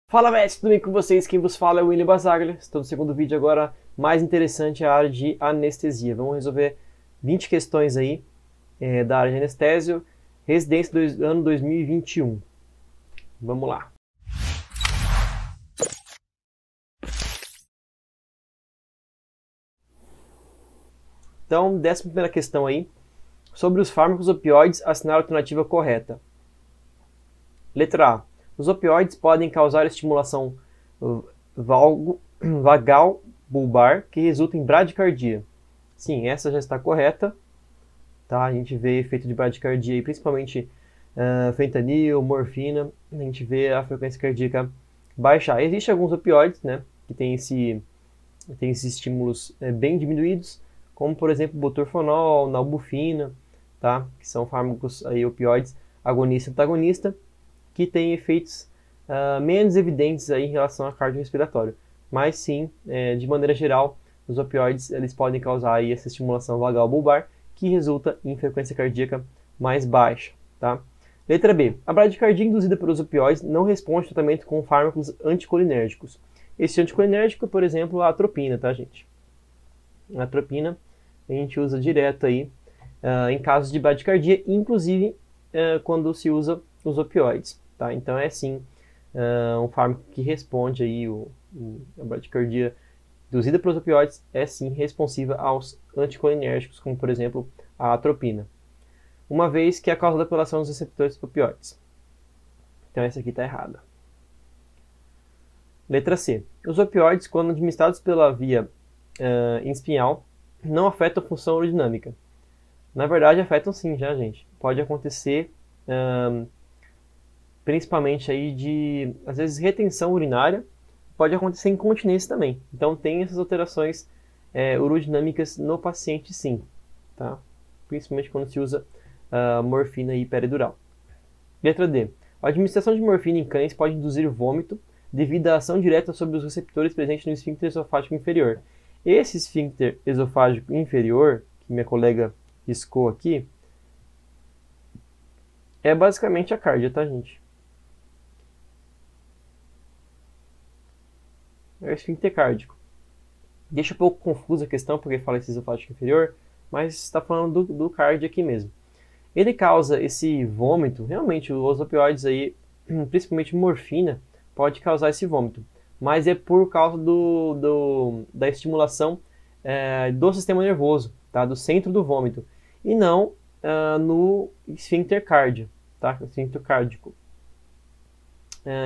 Fala, mestre, tudo bem com vocês? Quem vos fala é o William Basaglia. Estou no segundo vídeo agora, mais interessante, a área de anestesia. Vamos resolver 20 questões aí da área de anestésio, residência do ano 2021. Vamos lá. Então, 11ª questão aí, sobre os fármacos opioides, assinar a alternativa correta. Letra A. Os opioides podem causar estimulação vagal bulbar que resulta em bradicardia. Sim, essa já está correta. Tá? A gente vê efeito de bradicardia aí, principalmente fentanil, morfina. A gente vê a frequência cardíaca baixar. Existem alguns opioides, né, que têm esses estímulos bem diminuídos, como por exemplo butorfanol, nalbufina, tá? Que são fármacos aí, opioides agonista e antagonista, que têm efeitos menos evidentes aí em relação ao cardiorrespiratório. Mas sim, de maneira geral, os opioides eles podem causar aí essa estimulação vagal bulbar, que resulta em frequência cardíaca mais baixa. Tá? Letra B. A bradicardia induzida pelos opioides não responde ao tratamento com fármacos anticolinérgicos. Esse anticolinérgico é, por exemplo, a atropina, tá, gente? A atropina a gente usa direto aí em casos de bradicardia, inclusive quando se usa os opioides. Tá? Então é sim um fármaco que responde aí a bradicardia induzida pelos opioides é sim responsiva aos anticolinérgicos, como por exemplo a atropina, uma vez que é a causa da apelação dos receptores opioides. Então essa aqui está errada. Letra C. Os opioides, quando administrados pela via espinhal, não afetam a função urodinâmica. Na verdade afetam sim, já, gente. Pode acontecer principalmente aí de, às vezes, retenção urinária, pode acontecer incontinência também. Então tem essas alterações urodinâmicas no paciente sim, tá? Principalmente quando se usa morfina peridural. Letra D. A administração de morfina em cães pode induzir vômito devido à ação direta sobre os receptores presentes no esfíncter esofágico inferior. Esse esfíncter esofágico inferior, que minha colega riscou aqui, é basicamente a cárdia, tá, gente? É o esfíncter cárdico. Deixa um pouco confusa a questão, porque fala esse esofágico inferior, mas está falando do cárdio aqui mesmo. Ele causa esse vômito, realmente os opioides aí, principalmente morfina, pode causar esse vômito, mas é por causa da estimulação do sistema nervoso, tá? Do centro do vômito, e não no esfíncter cárdio, tá? Esfíncter cárdico,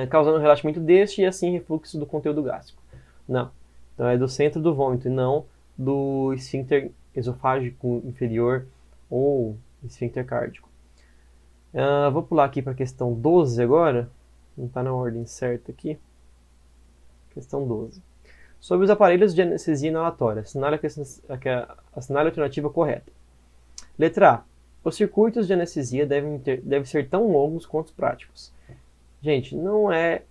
causando relaxamento deste e assim refluxo do conteúdo gástrico. Não, então é do centro do vômito e não do esfíncter esofágico inferior ou esfíncter cárdico. Vou pular aqui para a questão 12 agora, não está na ordem certa aqui. Questão 12. Sobre os aparelhos de anestesia inalatória, assinale a alternativa correta. Letra A. Os circuitos de anestesia devem ser tão longos quanto práticos. Gente, não é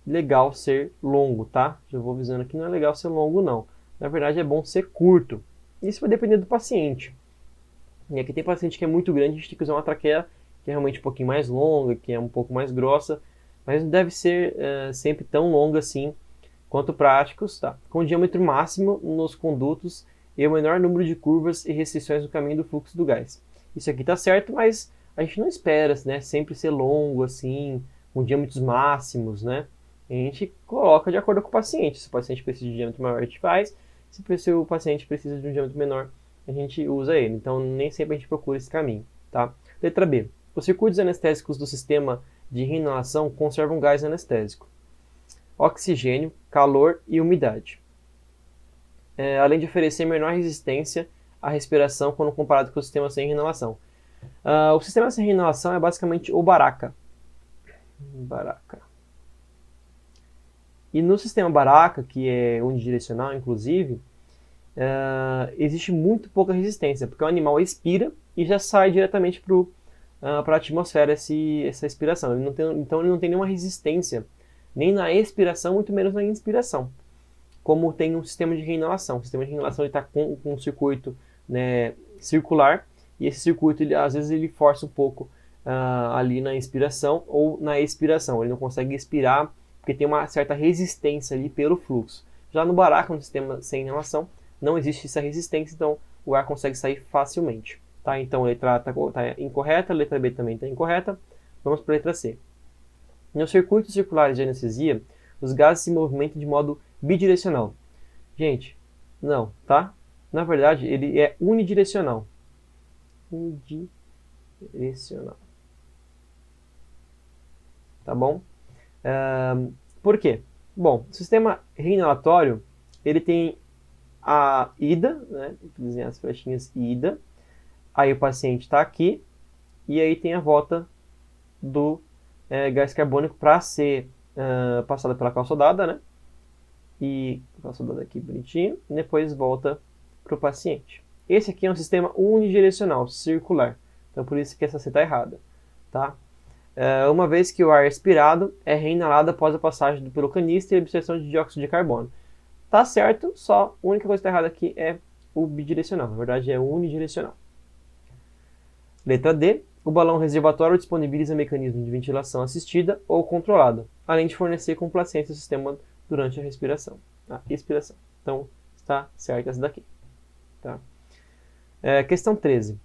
legal ser longo, tá? Já vou avisando aqui, não é legal ser longo, não. Na verdade, é bom ser curto. Isso vai depender do paciente. E aqui tem paciente que é muito grande, a gente tem que usar uma traqueia que é realmente um pouquinho mais longa, que é um pouco mais grossa, mas não deve ser sempre tão longa assim quanto práticos, tá? Com diâmetro máximo nos condutos e o menor número de curvas e restrições no caminho do fluxo do gás. Isso aqui tá certo, mas a gente não espera, né, sempre ser longo assim, com diâmetros máximos, né? A gente coloca de acordo com o paciente. Se o paciente precisa de um diâmetro maior, a gente faz. Se o paciente precisa de um diâmetro menor, a gente usa ele. Então, nem sempre a gente procura esse caminho, tá? Letra B. Os circuitos anestésicos do sistema de reinalação conservam gás anestésico, oxigênio, calor e umidade, além de oferecer menor resistência à respiração quando comparado com o sistema sem reinalação. O sistema sem reinalação é basicamente o Baraca. E no sistema Baraca, que é unidirecional, inclusive, existe muito pouca resistência, porque o animal expira e já sai diretamente para a atmosfera essa expiração. Então ele não tem nenhuma resistência, nem na expiração, muito menos na inspiração, como tem um sistema de reinalação. O sistema de reinalação está com um circuito, né, circular, e esse circuito, às vezes, ele força um pouco ali na inspiração ou na expiração. Ele não consegue expirar porque tem uma certa resistência ali pelo fluxo. Já no baraca, no sistema sem inalação, não existe essa resistência, então o ar consegue sair facilmente. Tá? Então a letra A está incorreta, a letra B também está incorreta. Vamos para a letra C. Nos circuitos circulares de anestesia, os gases se movimentam de modo bidirecional. Gente, não, tá? Na verdade, ele é unidirecional. Unidirecional. Tá bom? Por quê? Bom, o sistema reinalatório, ele tem a ida, né? Vou desenhar as flechinhas ida. Aí o paciente está aqui. E aí tem a volta do gás carbônico para ser passada pela calçodada, né? E calçodada aqui bonitinho. E depois volta para o paciente. Esse aqui é um sistema unidirecional, circular. Então por isso que essa C está errada, tá? Uma vez que o ar é expirado, é reinalado após a passagem pelo canister e absorção de dióxido de carbono. Tá certo, só a única coisa que está errada aqui é o bidirecional. Na verdade, é unidirecional. Letra D. O balão reservatório disponibiliza mecanismo de ventilação assistida ou controlada, além de fornecer complacência ao sistema durante a respiração. A expiração. Então, está certa essa daqui. Tá? Questão 13.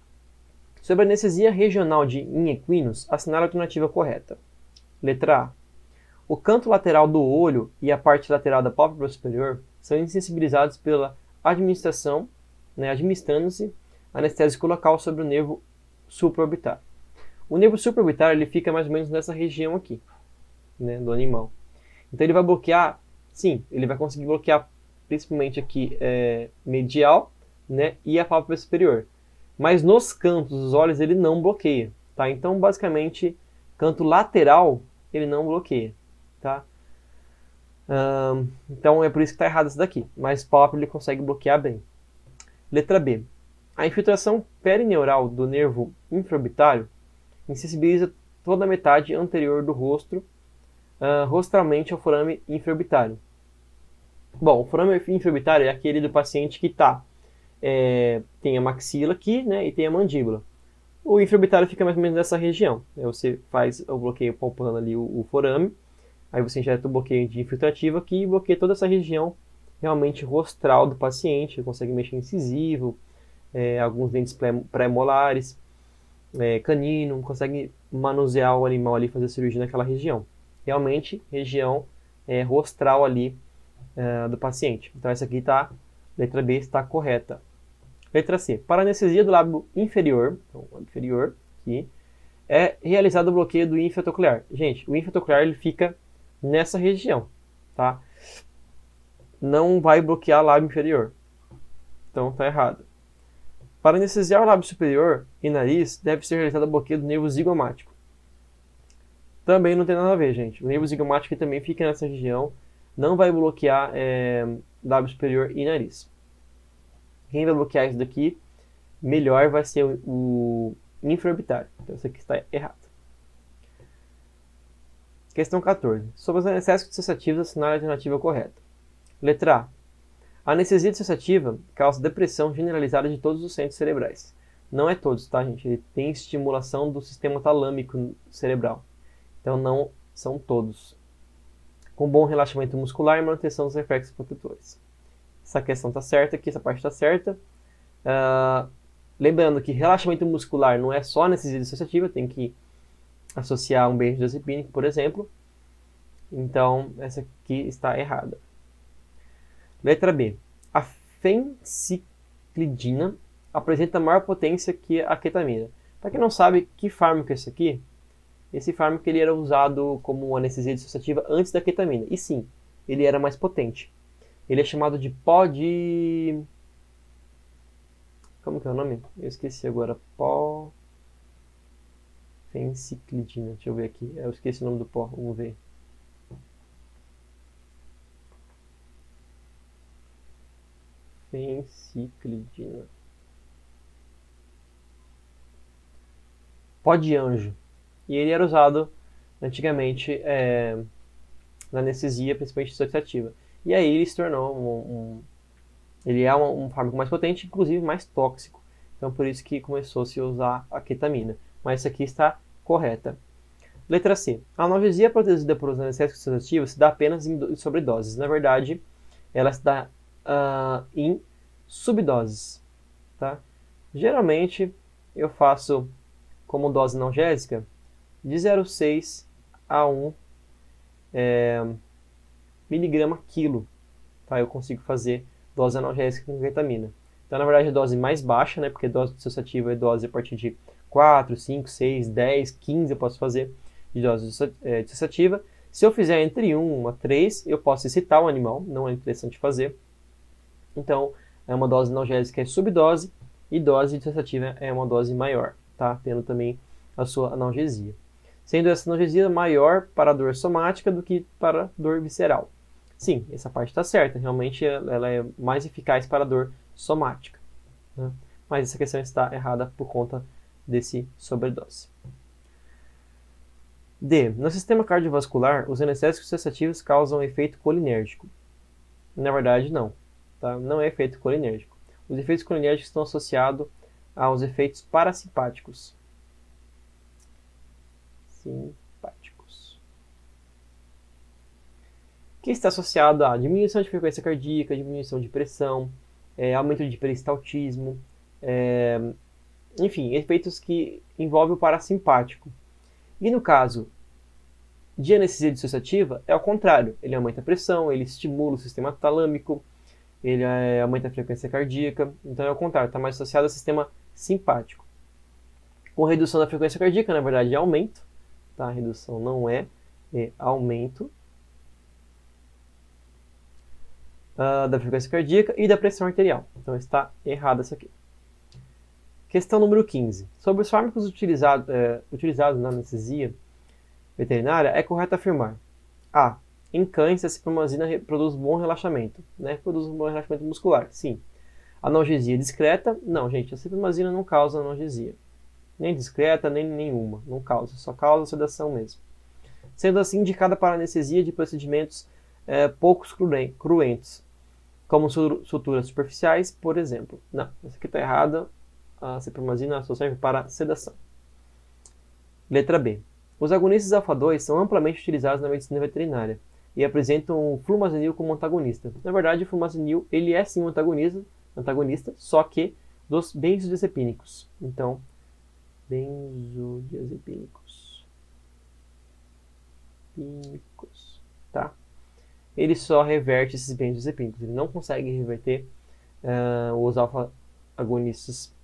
Sobre a anestesia regional em equinos, assinale a alternativa correta. Letra A. O canto lateral do olho e a parte lateral da pálpebra superior são insensibilizados pela administração, né, administrando-se anestésico local sobre o nervo supraorbitário. O nervo supraorbitário ele fica mais ou menos nessa região aqui, né, do animal. Então ele vai bloquear, sim, ele vai conseguir bloquear principalmente aqui medial, né, e a pálpebra superior. Mas nos cantos dos olhos ele não bloqueia, tá? Então basicamente canto lateral ele não bloqueia, tá? Então é por isso que está errado isso daqui. Mas pálpebra ele consegue bloquear bem. Letra B. A infiltração perineural do nervo infraorbitário insensibiliza toda a metade anterior do rosto, rostralmente ao forame infraorbitário. Bom, o forame infraorbitário é aquele do paciente que tem a maxila aqui, né, e tem a mandíbula. O infraorbitário fica mais ou menos nessa região. Você faz o bloqueio palpando ali o forame, aí você injeta o bloqueio de infiltrativo aqui e bloqueia toda essa região realmente rostral do paciente. Ele consegue mexer incisivo, alguns dentes pré-molares, canino, consegue manusear o animal ali, fazer cirurgia naquela região. Realmente, região rostral ali do paciente. Então essa aqui tá, letra B está correta. Letra C. Para anestesia do lábio inferior, então, lábio inferior, aqui, é realizado o bloqueio do infratrocular. Gente, o infratrocular ele fica nessa região, tá? Não vai bloquear o lábio inferior. Então tá errado. Para anestesiar o lábio superior e nariz, deve ser realizado o bloqueio do nervo zigomático. Também não tem nada a ver, gente. O nervo zigomático também fica nessa região. Não vai bloquear lábio superior e nariz. Quem vai bloquear isso daqui, melhor vai ser o infraorbitário. Então isso aqui está errado. Questão 14. Sobre os anestésicos dissociativos, assinale a alternativa correta. Letra A. A anestesia dissociativa causa depressão generalizada de todos os centros cerebrais. Não é todos, tá, gente? Ele tem estimulação do sistema talâmico cerebral. Então não são todos. Com bom relaxamento muscular e manutenção dos reflexos protetores. Essa questão está certa aqui, essa parte está certa. Lembrando que relaxamento muscular não é só anestesia dissociativa, tem que associar um benzodiazepínico, por exemplo. Então, essa aqui está errada. Letra B. A fenciclidina apresenta maior potência que a ketamina. Para quem não sabe, que fármaco é esse aqui? Esse fármaco ele era usado como anestesia dissociativa antes da ketamina. E sim, ele era mais potente. Ele é chamado de pó de... Como que é o nome? Eu esqueci agora. Pó... Fenciclidina. Deixa eu ver aqui. Eu esqueci o nome do pó. Vamos ver. Fenciclidina. Pó de anjo. E ele era usado antigamente na anestesia, principalmente dissociativa. E aí ele se tornou ele é um fármaco mais potente, inclusive mais tóxico. Então por isso que começou a se usar a ketamina. Mas isso aqui está correta. Letra C. A analgesia produzida por anestésicos sedativos se dá apenas em sobredoses. Na verdade, ela se dá em subdoses. Tá? Geralmente, eu faço como dose analgésica de 0,6 a 1 miligrama quilo. Tá? Eu consigo fazer dose analgésica com ketamina. Então, na verdade, a dose mais baixa, né? Porque dose dissociativa é dose a partir de 4, 5, 6, 10, 15 eu posso fazer de dose dissociativa. Se eu fizer entre 1 a 3, eu posso excitar o animal, não é interessante fazer. Então, é uma dose analgésica é subdose e dose dissociativa é uma dose maior, tá? Tendo também a sua analgesia. Sendo essa analgesia maior para a dor somática do que para a dor visceral. Sim, essa parte está certa, realmente ela é mais eficaz para a dor somática. Né? Mas essa questão está errada por conta desse sobredose. D. No sistema cardiovascular, os anestésicos sedativos causam efeito colinérgico. Na verdade, não. Tá? Não é efeito colinérgico. Os efeitos colinérgicos estão associados aos efeitos parasimpáticos. Simpáticos. Que está associado a diminuição de frequência cardíaca, diminuição de pressão, aumento de peristaltismo, enfim, efeitos que envolvem o parasimpático. E no caso de anestesia dissociativa, é ao contrário. Ele aumenta a pressão, ele estimula o sistema talâmico, ele aumenta a frequência cardíaca. Então é ao contrário, está mais associado ao sistema simpático. Com redução da frequência cardíaca, na verdade, é aumento. Tá? Redução não é aumento da frequência cardíaca e da pressão arterial. Então está errado isso aqui. Questão número 15. Sobre os fármacos utilizados na anestesia veterinária, é correto afirmar: A. Em cães, a cipromazina produz bom relaxamento. Né? Produz um bom relaxamento muscular. Sim. Analgesia discreta? Não, gente. A cipromazina não causa analgesia. Nem discreta, nem nenhuma. Não causa. Só causa sedação mesmo. Sendo assim, indicada para anestesia de procedimentos poucos cruentos, como suturas superficiais, por exemplo. Não, essa aqui está errada. A cipromazina só serve para sedação. Letra B. Os agonistas alfa-2 são amplamente utilizados na medicina veterinária e apresentam o flumazenil como antagonista. Na verdade, o flumazenil ele é sim um antagonista, só que dos benzodiazepínicos. Então, benzodiazepínicos. Tá? Ele só reverte esses benzodiazepínicos. Ele não consegue reverter os alfa-agonistas,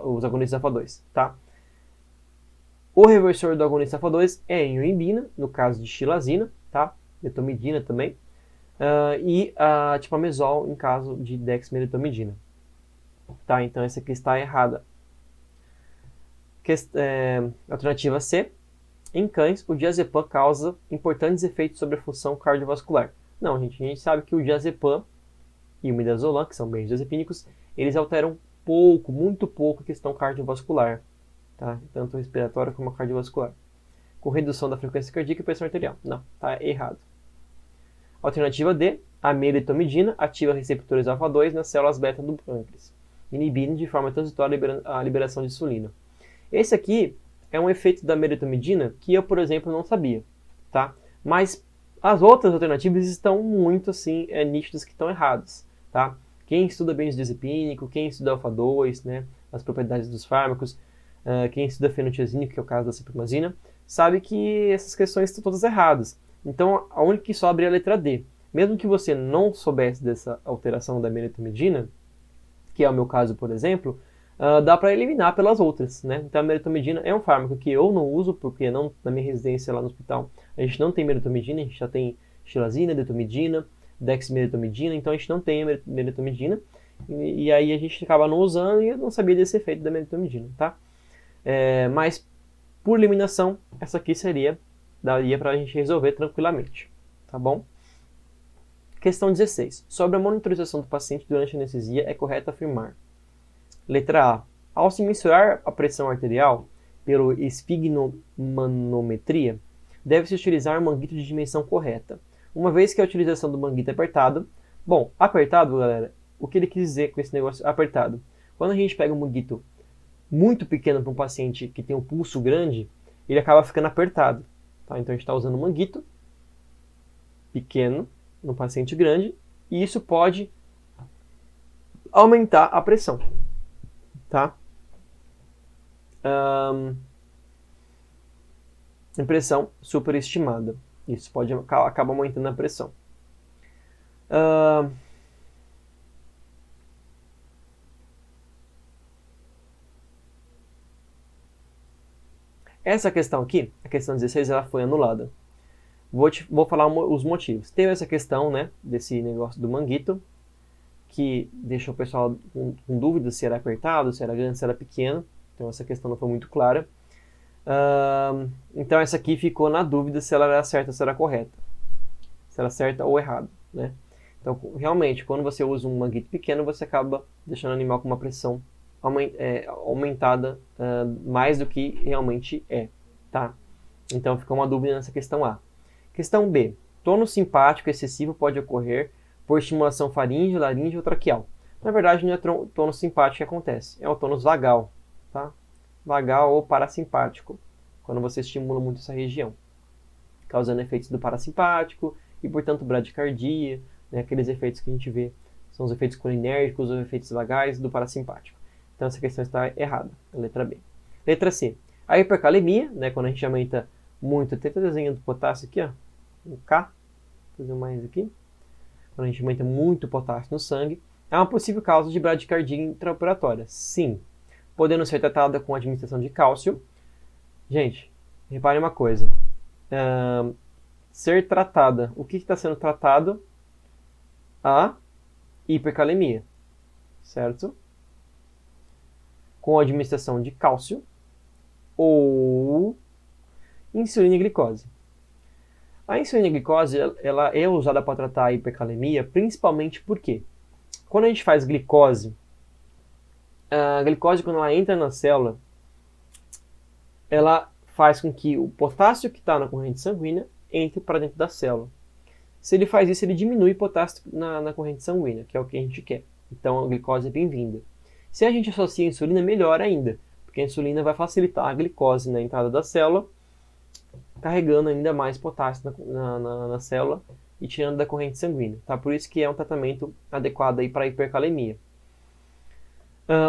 os agonistas alfa-2, tá? O reversor do agonista alfa-2 é a ioimbina, no caso de xilazina, tá? Metomidina também. E a tipamezol, em caso de dexmedetomidina. Tá? Então essa aqui está errada. Alternativa C. Em cães, o diazepam causa importantes efeitos sobre a função cardiovascular. Não, gente, a gente sabe que o diazepam e o midazolam, que são benzodiazepínicos, eles alteram muito pouco a questão cardiovascular. Tá? Tanto respiratória como cardiovascular. Com redução da frequência cardíaca e pressão arterial. Não, está errado. Alternativa D. A melitomidina ativa receptores alfa-2 nas células beta do pâncreas, inibindo de forma transitória a liberação de insulina. Esse aqui é um efeito da melitomidina que eu, por exemplo, não sabia. Tá? Mas as outras alternativas estão muito assim, nítidas que estão erradas. Tá? Quem estuda benzodiazepínico, quem estuda alfa-2, né, as propriedades dos fármacos, quem estuda fenotiazina, que é o caso da cipromazina, sabe que essas questões estão todas erradas. Então, a única que sobra é a letra D. Mesmo que você não soubesse dessa alteração da melitomidina, que é o meu caso, por exemplo, dá para eliminar pelas outras. Né? Então, a melitomidina é um fármaco que eu não uso, porque não, na minha residência lá no hospital a gente não tem melitomidina, a gente já tem xilazina, detomidina, dexmedetomidina, então a gente não tem a melitomidina, e aí a gente acaba não usando e eu não sabia desse efeito da melitomidina, tá? Mas, por eliminação, essa aqui daria para a gente resolver tranquilamente, tá bom? Questão 16. Sobre a monitorização do paciente durante a anestesia, é correto afirmar. Letra A. Ao se mensurar a pressão arterial pelo esfigmomanometria, deve-se utilizar um manguito de dimensão correta. Uma vez que a utilização do manguito é apertado... Bom, apertado, galera, o que ele quis dizer com esse negócio apertado? Quando a gente pega um manguito muito pequeno para um paciente que tem um pulso grande, ele acaba ficando apertado. Tá? Então a gente está usando um manguito pequeno no paciente grande, e isso pode aumentar a pressão. Tá? Pressão superestimada. Isso pode acabar aumentando a pressão. Essa questão aqui, a questão 16, ela foi anulada. Vou falar os motivos. Teve essa questão, né, desse negócio do manguito, que deixou o pessoal com dúvida se era apertado, se era grande, se era pequeno. Então essa questão não foi muito clara. Então essa aqui ficou na dúvida se ela era certa ou se era correta. Se era certa ou errada, né? Então realmente, quando você usa um manguito pequeno, você acaba deixando o animal com uma pressão aumentada mais do que realmente é, tá? Então fica uma dúvida nessa questão A. Questão B. Tônus simpático excessivo pode ocorrer por estimulação faríngea, laríngea ou traqueal. Na verdade, não é tônus simpático que acontece, é o tônus vagal, tá? Vagal ou parasimpático, quando você estimula muito essa região, causando efeitos do parasimpático e, portanto, bradicardia, né? Aqueles efeitos que a gente vê, são os efeitos colinérgicos ou efeitos vagais do parasimpático. Então, essa questão está errada, a letra B. Letra C. A hipercalemia, né? Quando a gente aumenta muito, tenta desenho do potássio aqui, ó, no K, vou fazer mais aqui. Quando a gente aumenta muito potássio no sangue, é uma possível causa de bradicardia intraoperatória. Sim, podendo ser tratada com administração de cálcio. Gente, repare uma coisa. Ser tratada. O que está sendo tratado? A hipercalemia. Certo? Com administração de cálcio ou insulina e glicose. A insulina e glicose ela é usada para tratar a hipercalemia, principalmente porque quando a gente faz glicose, a glicose, quando ela entra na célula, ela faz com que o potássio que está na corrente sanguínea entre para dentro da célula. Se ele faz isso, ele diminui o potássio na corrente sanguínea, que é o que a gente quer. Então a glicose é bem-vinda. Se a gente associa a insulina, melhor ainda, porque a insulina vai facilitar a glicose na entrada da célula, carregando ainda mais potássio na célula e tirando da corrente sanguínea. Tá? Por isso que é um tratamento adequado para a hipercalemia.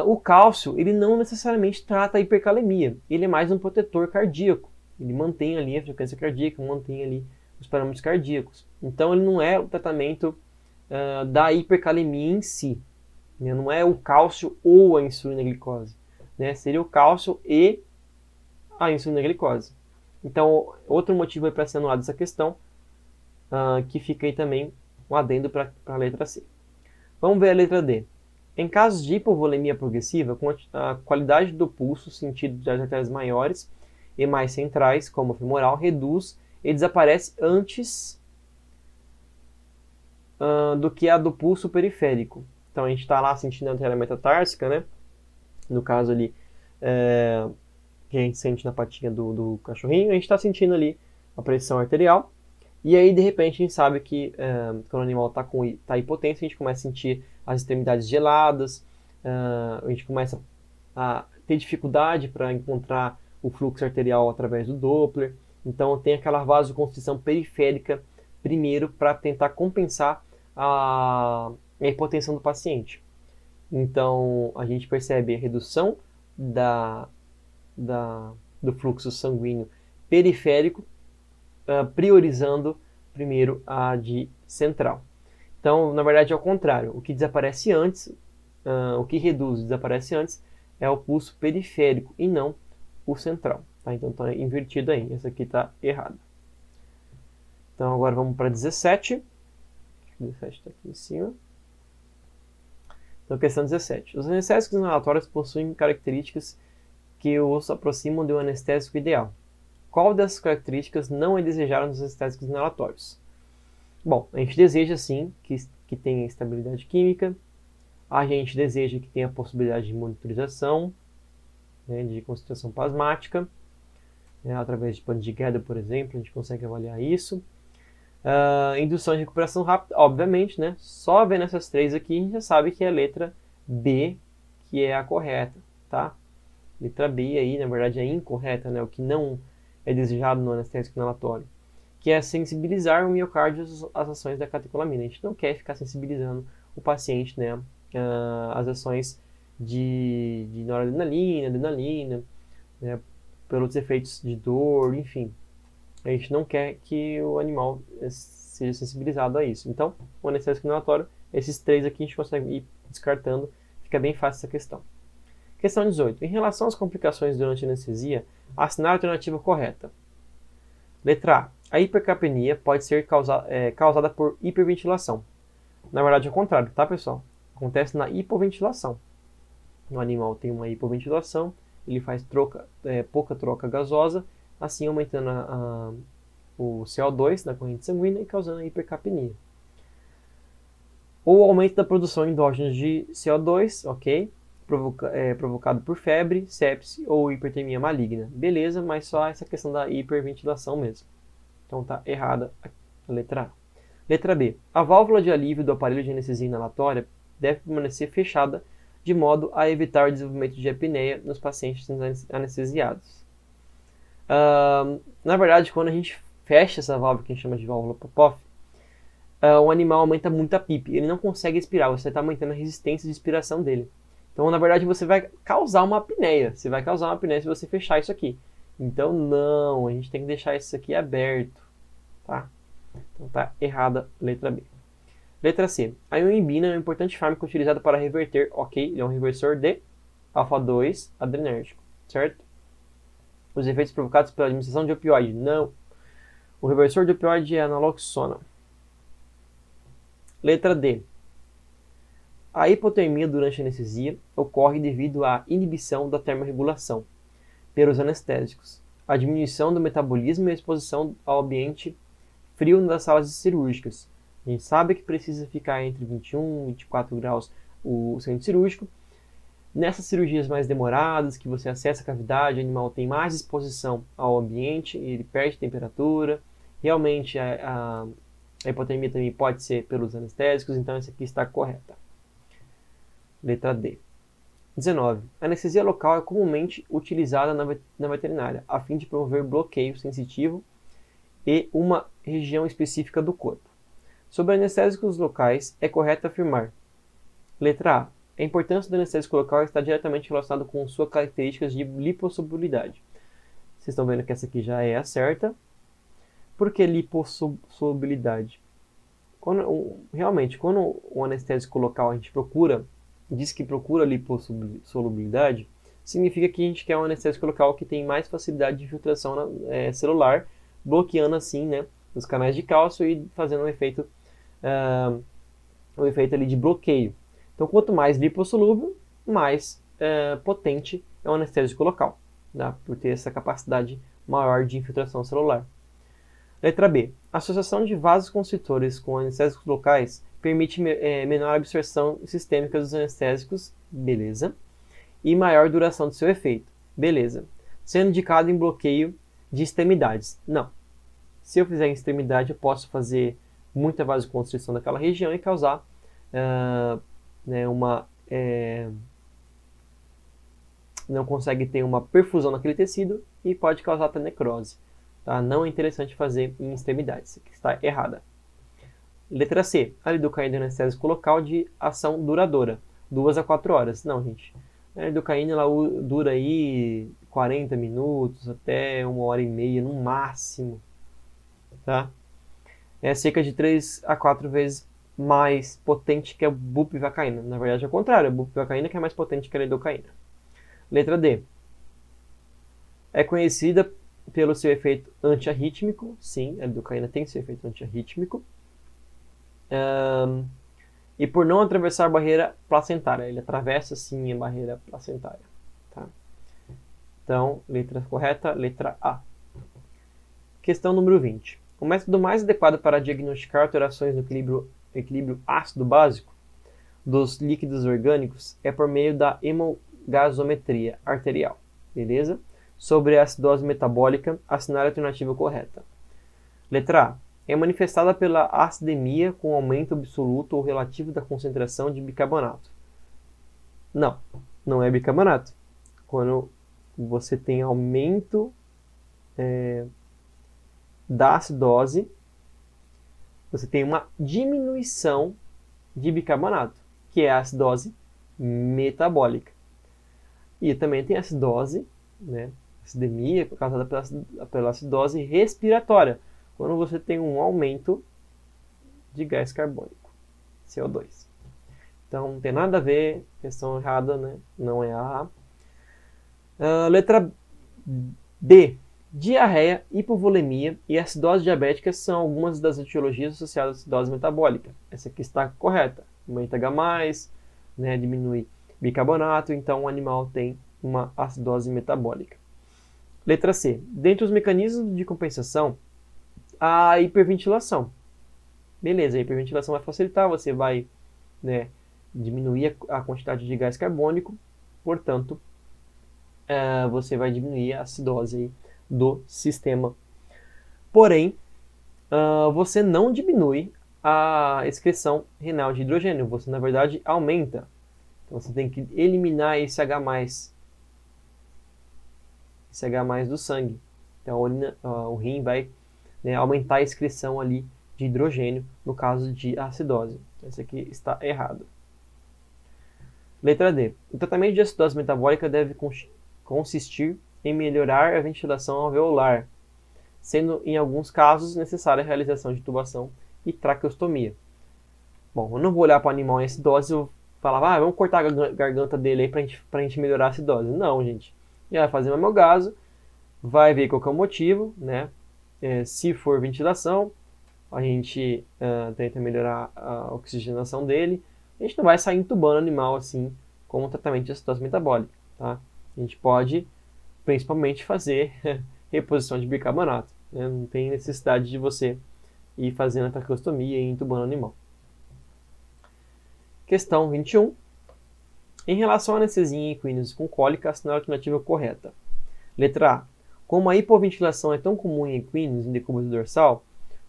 O cálcio, ele não necessariamente trata a hipercalemia, ele é mais um protetor cardíaco. Ele mantém ali a frequência cardíaca, mantém ali os parâmetros cardíacos. Então ele não é o tratamento da hipercalemia em si, né? Não é o cálcio ou a insulina glicose, né? Seria o cálcio e a insulina glicose. Então, outro motivo para ser anulada essa questão, que fica aí também um adendo para a letra C. Vamos ver a letra D. Em casos de hipovolemia progressiva, com a qualidade do pulso sentido das artérias maiores e mais centrais, como a femoral, reduz e desaparece antes do que a do pulso periférico. Então, a gente está lá sentindo a artéria metatársica, né? No caso ali, que a gente sente na patinha do cachorrinho, a gente está sentindo ali a pressão arterial, e aí de repente a gente sabe que quando o animal está hipotenso, a gente começa a sentir as extremidades geladas, a gente começa a ter dificuldade para encontrar o fluxo arterial através do Doppler, então tem aquela vasoconstrição periférica primeiro para tentar compensar a hipotensão do paciente. Então a gente percebe a redução do fluxo sanguíneo periférico, priorizando primeiro a de central. Então, na verdade, é o contrário. O que desaparece antes, o que reduz e desaparece antes, é o pulso periférico e não o central. Tá? Então, está invertido aí. Essa aqui está errada. Então, agora vamos para 17. 17 está aqui em cima. Então, questão 17. Os anestésicos inalatórios possuem características que os aproximam de um anestésico ideal. Qual dessas características não é desejada nos anestésicos inalatórios? Bom, a gente deseja sim que tenha estabilidade química, a gente deseja que tenha a possibilidade de monitorização, né, de concentração plasmática, né, através de pano de Guedes, por exemplo, a gente consegue avaliar isso. Indução de recuperação rápida, obviamente, né, só vendo essas três aqui a gente já sabe que é a letra B que é a correta, tá? Letra B aí, na verdade, é incorreta, né, o que não é desejado no anestésico inalatório, que é sensibilizar o miocárdio às ações da catecolamina. A gente não quer ficar sensibilizando o paciente, né, às ações de noradrenalina, adrenalina, né, pelos efeitos de dor, enfim. A gente não quer que o animal seja sensibilizado a isso. Então, o anestésico inalatório, esses 3 aqui a gente consegue ir descartando, fica bem fácil essa questão. Questão 18. Em relação às complicações durante a anestesia, assinar a alternativa correta. Letra A. A hipercapnia pode ser causada por hiperventilação. Na verdade, é o contrário, tá, pessoal? Acontece na hipoventilação. O animal tem uma hipoventilação, ele faz pouca troca gasosa, assim aumentando o CO2 na corrente sanguínea e causando a hipercapnia. Ou aumento da produção endógena de CO2, ok? Provocado por febre, sepse ou hipertermia maligna. Beleza, mas só essa questão da hiperventilação mesmo. Então tá errada a letra A. Letra B. A válvula de alívio do aparelho de anestesia inalatória deve permanecer fechada de modo a evitar o desenvolvimento de apneia nos pacientes anestesiados. Na verdade, quando a gente fecha essa válvula, que a gente chama de válvula Popov, o animal aumenta muito a PIP. Ele não consegue expirar, você está aumentando a resistência de expiração dele. Então, na verdade, você vai causar uma apneia. Você vai causar uma apneia se você fechar isso aqui. Então, não, a gente tem que deixar isso aqui aberto, tá? Então, tá errada a letra B. Letra C. A ioimbina é um importante fármaco utilizado para reverter, ok, ele é um reversor de alfa-2 adrenérgico, certo? Os efeitos provocados pela administração de opioide, não. O reversor de opioide é a naloxona. Letra D. A hipotermia durante a anestesia ocorre devido à inibição da termorregulação pelos anestésicos, a diminuição do metabolismo e a exposição ao ambiente frio das salas cirúrgicas. A gente sabe que precisa ficar entre 21 e 24 graus o centro cirúrgico. Nessas cirurgias mais demoradas, que você acessa a cavidade, o animal tem mais exposição ao ambiente, ele perde temperatura. Realmente a hipotermia também pode ser pelos anestésicos, então essa aqui está correta. Letra D. 19. A anestesia local é comumente utilizada na veterinária, a fim de promover bloqueio sensitivo e uma região específica do corpo. Sobre anestésicos locais, é correto afirmar. Letra A. A importância do anestésico local está diretamente relacionada com suas características de lipossolubilidade. Vocês estão vendo que essa aqui já é a certa. Por que lipossolubilidade? Realmente, quando o anestésico local a gente diz que procura lipossolubilidade, significa que a gente quer um anestésico local que tem mais facilidade de infiltração celular, bloqueando assim, né, os canais de cálcio e fazendo um efeito ali de bloqueio. Então, quanto mais lipossolúvel, mais potente é o anestésico local, tá? Por ter essa capacidade maior de infiltração celular. Letra B. A associação de vasoconstritores com anestésicos locais permite menor absorção sistêmica dos anestésicos, beleza, e maior duração do seu efeito, beleza, sendo indicado em bloqueio de extremidades. Não. Se eu fizer em extremidade, eu posso fazer muita vasoconstrição daquela região e causar não consegue ter uma perfusão naquele tecido e pode causar até necrose. Tá? Não é interessante fazer em extremidades, isso aqui está errada. Letra C. A lidocaína é um anestésico local de ação duradoura, 2 a 4 horas. Não, gente. A lidocaína ela dura aí 40 minutos até 1h30 no máximo. Tá? É cerca de 3 a 4 vezes mais potente que a bupivacaína. Na verdade é o contrário, a bupivacaína que é mais potente que a lidocaína. Letra D. É conhecida pelo seu efeito antiarrítmico. Sim, a lidocaína tem seu efeito antiarrítmico. E por não atravessar a barreira placentária. Ele atravessa sim a barreira placentária. Tá? Então, letra correta, letra A. Questão número 20. O método mais adequado para diagnosticar alterações no equilíbrio ácido-básico dos líquidos orgânicos é por meio da hemogasometria arterial. Beleza? Sobre a acidose metabólica, assinar a alternativa correta. Letra A. É manifestada pela acidemia com aumento absoluto ou relativo da concentração de bicarbonato. Não, não é bicarbonato. Quando você tem aumento da acidose, você tem uma diminuição de bicarbonato, que é a acidose metabólica. E também tem a acidose, né, acidemia, causada pela acidose respiratória, quando você tem um aumento de gás carbônico, CO2. Então, não tem nada a ver, questão errada, né? Não é a A. Letra D. Diarreia, hipovolemia e acidose diabética são algumas das etiologias associadas à acidose metabólica. Essa aqui está correta. Aumenta H+, né, diminui bicarbonato, então o animal tem uma acidose metabólica. Letra C. Dentre os mecanismos de compensação, a hiperventilação. Beleza, a hiperventilação vai facilitar, você vai, né, diminuir a quantidade de gás carbônico, portanto, você vai diminuir a acidose do sistema. Porém, você não diminui a excreção renal de hidrogênio, você na verdade aumenta. Então você tem que eliminar esse H+, do sangue. Então o rim vai, né, aumentar a excreção ali de hidrogênio no caso de acidose. Essa aqui está errado. Letra D. O tratamento de acidose metabólica deve consistir em melhorar a ventilação alveolar, sendo em alguns casos necessária a realização de intubação e traqueostomia. Bom, eu não vou olhar para o animal em acidose e vou falar, vamos cortar a garganta dele aí para a gente melhorar a acidose. Não, gente. E vai fazer o hemogaso, vai ver qual que é o motivo, né? Se for ventilação, a gente tenta melhorar a oxigenação dele. A gente não vai sair entubando o animal assim com o tratamento de acidose metabólica, tá? A gente pode principalmente fazer reposição de bicarbonato, né? Não tem necessidade de você ir fazendo a traqueostomia e entubando o animal. Questão 21. Em relação à anestesia em equinos com cólica, assinalar a alternativa correta. Letra A. Como a hipoventilação é tão comum em equinos em decúbito dorsal,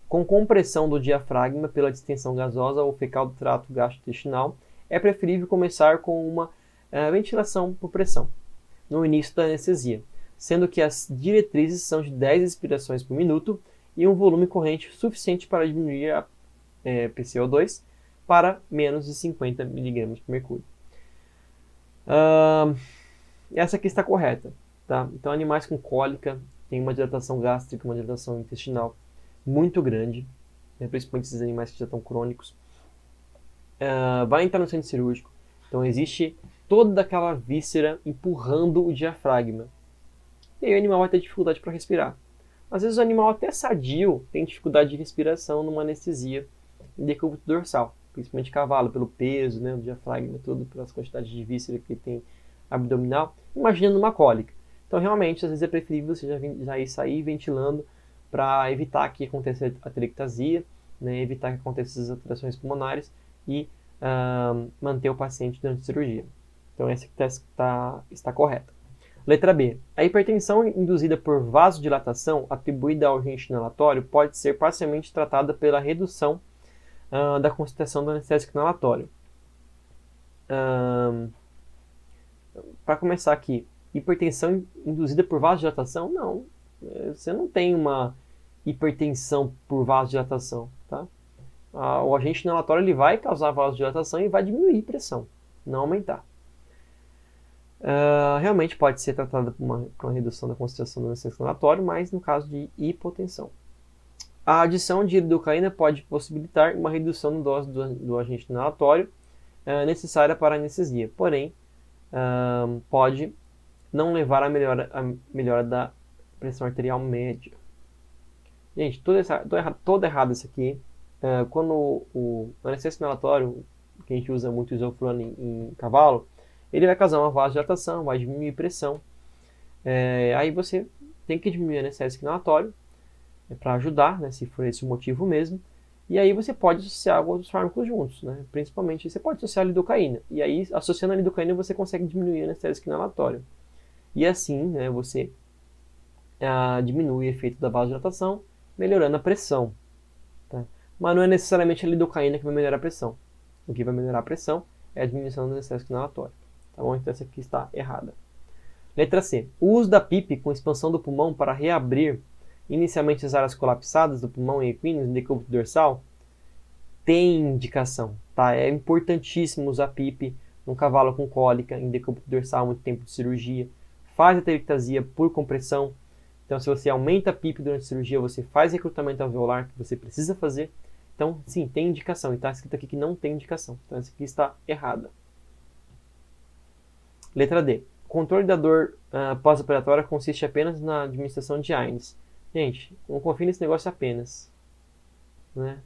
com compressão do diafragma pela distensão gasosa ou fecal do trato gastrointestinal, é preferível começar com uma ventilação por pressão no início da anestesia, sendo que as diretrizes são de 10 respirações por minuto e um volume corrente suficiente para diminuir a PCO2 para menos de 50 mg por mercúrio. Essa aqui está correta, tá? Então, animais com cólica têm uma dilatação gástrica, uma dilatação intestinal muito grande, né? Principalmente esses animais que já estão crônicos. Vai entrar no centro cirúrgico, então existe toda aquela víscera empurrando o diafragma. E aí o animal vai ter dificuldade para respirar. Às vezes o animal até sadio tem dificuldade de respiração numa anestesia em decúbito dorsal, principalmente cavalo, pelo peso, né, do diafragma, tudo, pelas quantidades de víscera que tem abdominal. Imagina numa cólica. Então realmente, às vezes é preferível você já ir sair ventilando para evitar que aconteça a atelectasia, né, evitar que aconteçam as alterações pulmonares e manter o paciente durante a cirurgia. Então essa está correta. Letra B. A hipertensão induzida por vasodilatação atribuída ao agente inalatório pode ser parcialmente tratada pela redução da concentração do anestésico inalatório. Para começar aqui, hipertensão induzida por vasodilatação? Não. Você não tem uma hipertensão por vasodilatação, tá? O agente inalatório ele vai causar vasodilatação e vai diminuir a pressão, não aumentar. Realmente pode ser tratada por uma redução da concentração do anestésico inalatório, mas no caso de hipotensão. A adição de lidocaína pode possibilitar uma redução na dose do agente inalatório necessária para a anestesia, porém pode não levar à melhora da pressão arterial média. Gente, todo errado isso aqui. Quando o anestésico inalatório, que a gente usa muito isoflurona em cavalo, ele vai causar uma vasodilatação, vai diminuir a pressão. Aí você tem que diminuir o anestésico inalatório para ajudar, né, se for esse o motivo mesmo. E aí você pode associar outros fármacos juntos, né? Principalmente você pode associar a lidocaína. E aí, associando a lidocaína, você consegue diminuir o anestésico inalatório. E assim, né, você diminui o efeito da vasodilatação, melhorando a pressão. Tá? Mas não é necessariamente a lidocaína que vai melhorar a pressão. O que vai melhorar a pressão é a diminuição do anestésico inalatório. Tá bom? Então essa aqui está errada. Letra C. O uso da PIP com expansão do pulmão para reabrir inicialmente as áreas colapsadas do pulmão em equíneos em decúbito dorsal tem indicação, tá? É importantíssimo usar PIP num cavalo com cólica, em decúbito dorsal, muito tempo de cirurgia. Faz atelectasia por compressão. Então, se você aumenta a PIP durante a cirurgia, você faz recrutamento alveolar, que você precisa fazer. Então, sim, tem indicação. E está escrito aqui que não tem indicação. Então, essa aqui está errada. Letra D. O controle da dor pós-operatória consiste apenas na administração de AINES. Gente, não confie nesse negócio apenas, né?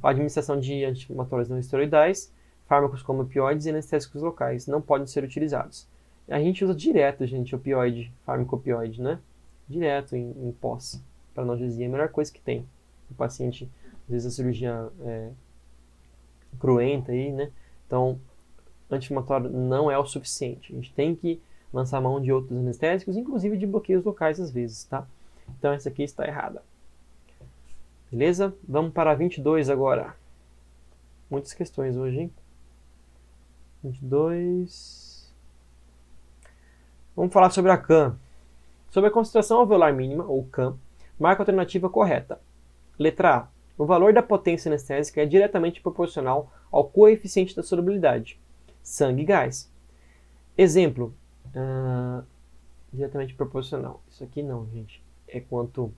A administração de anti-inflamatórios não esteroidais, fármacos como opioides e anestésicos locais não podem ser utilizados. A gente usa direto, gente, opioide, fármaco opioide, né? Direto em pós, para analgesia. É a melhor coisa que tem. O paciente, às vezes a cirurgia é cruenta aí, né? Então, anti-inflamatório não é o suficiente. A gente tem que lançar mão de outros anestésicos, inclusive de bloqueios locais às vezes, tá? Então essa aqui está errada. Beleza? Vamos para 22 agora. Muitas questões hoje, hein? 22. Vamos falar sobre a CAM. Sobre a concentração alveolar mínima, ou CAM, marca a alternativa correta. Letra A. O valor da potência anestésica é diretamente proporcional ao coeficiente da solubilidade. Sangue e gás. Exemplo. Diretamente proporcional. Isso aqui não, gente. É quanto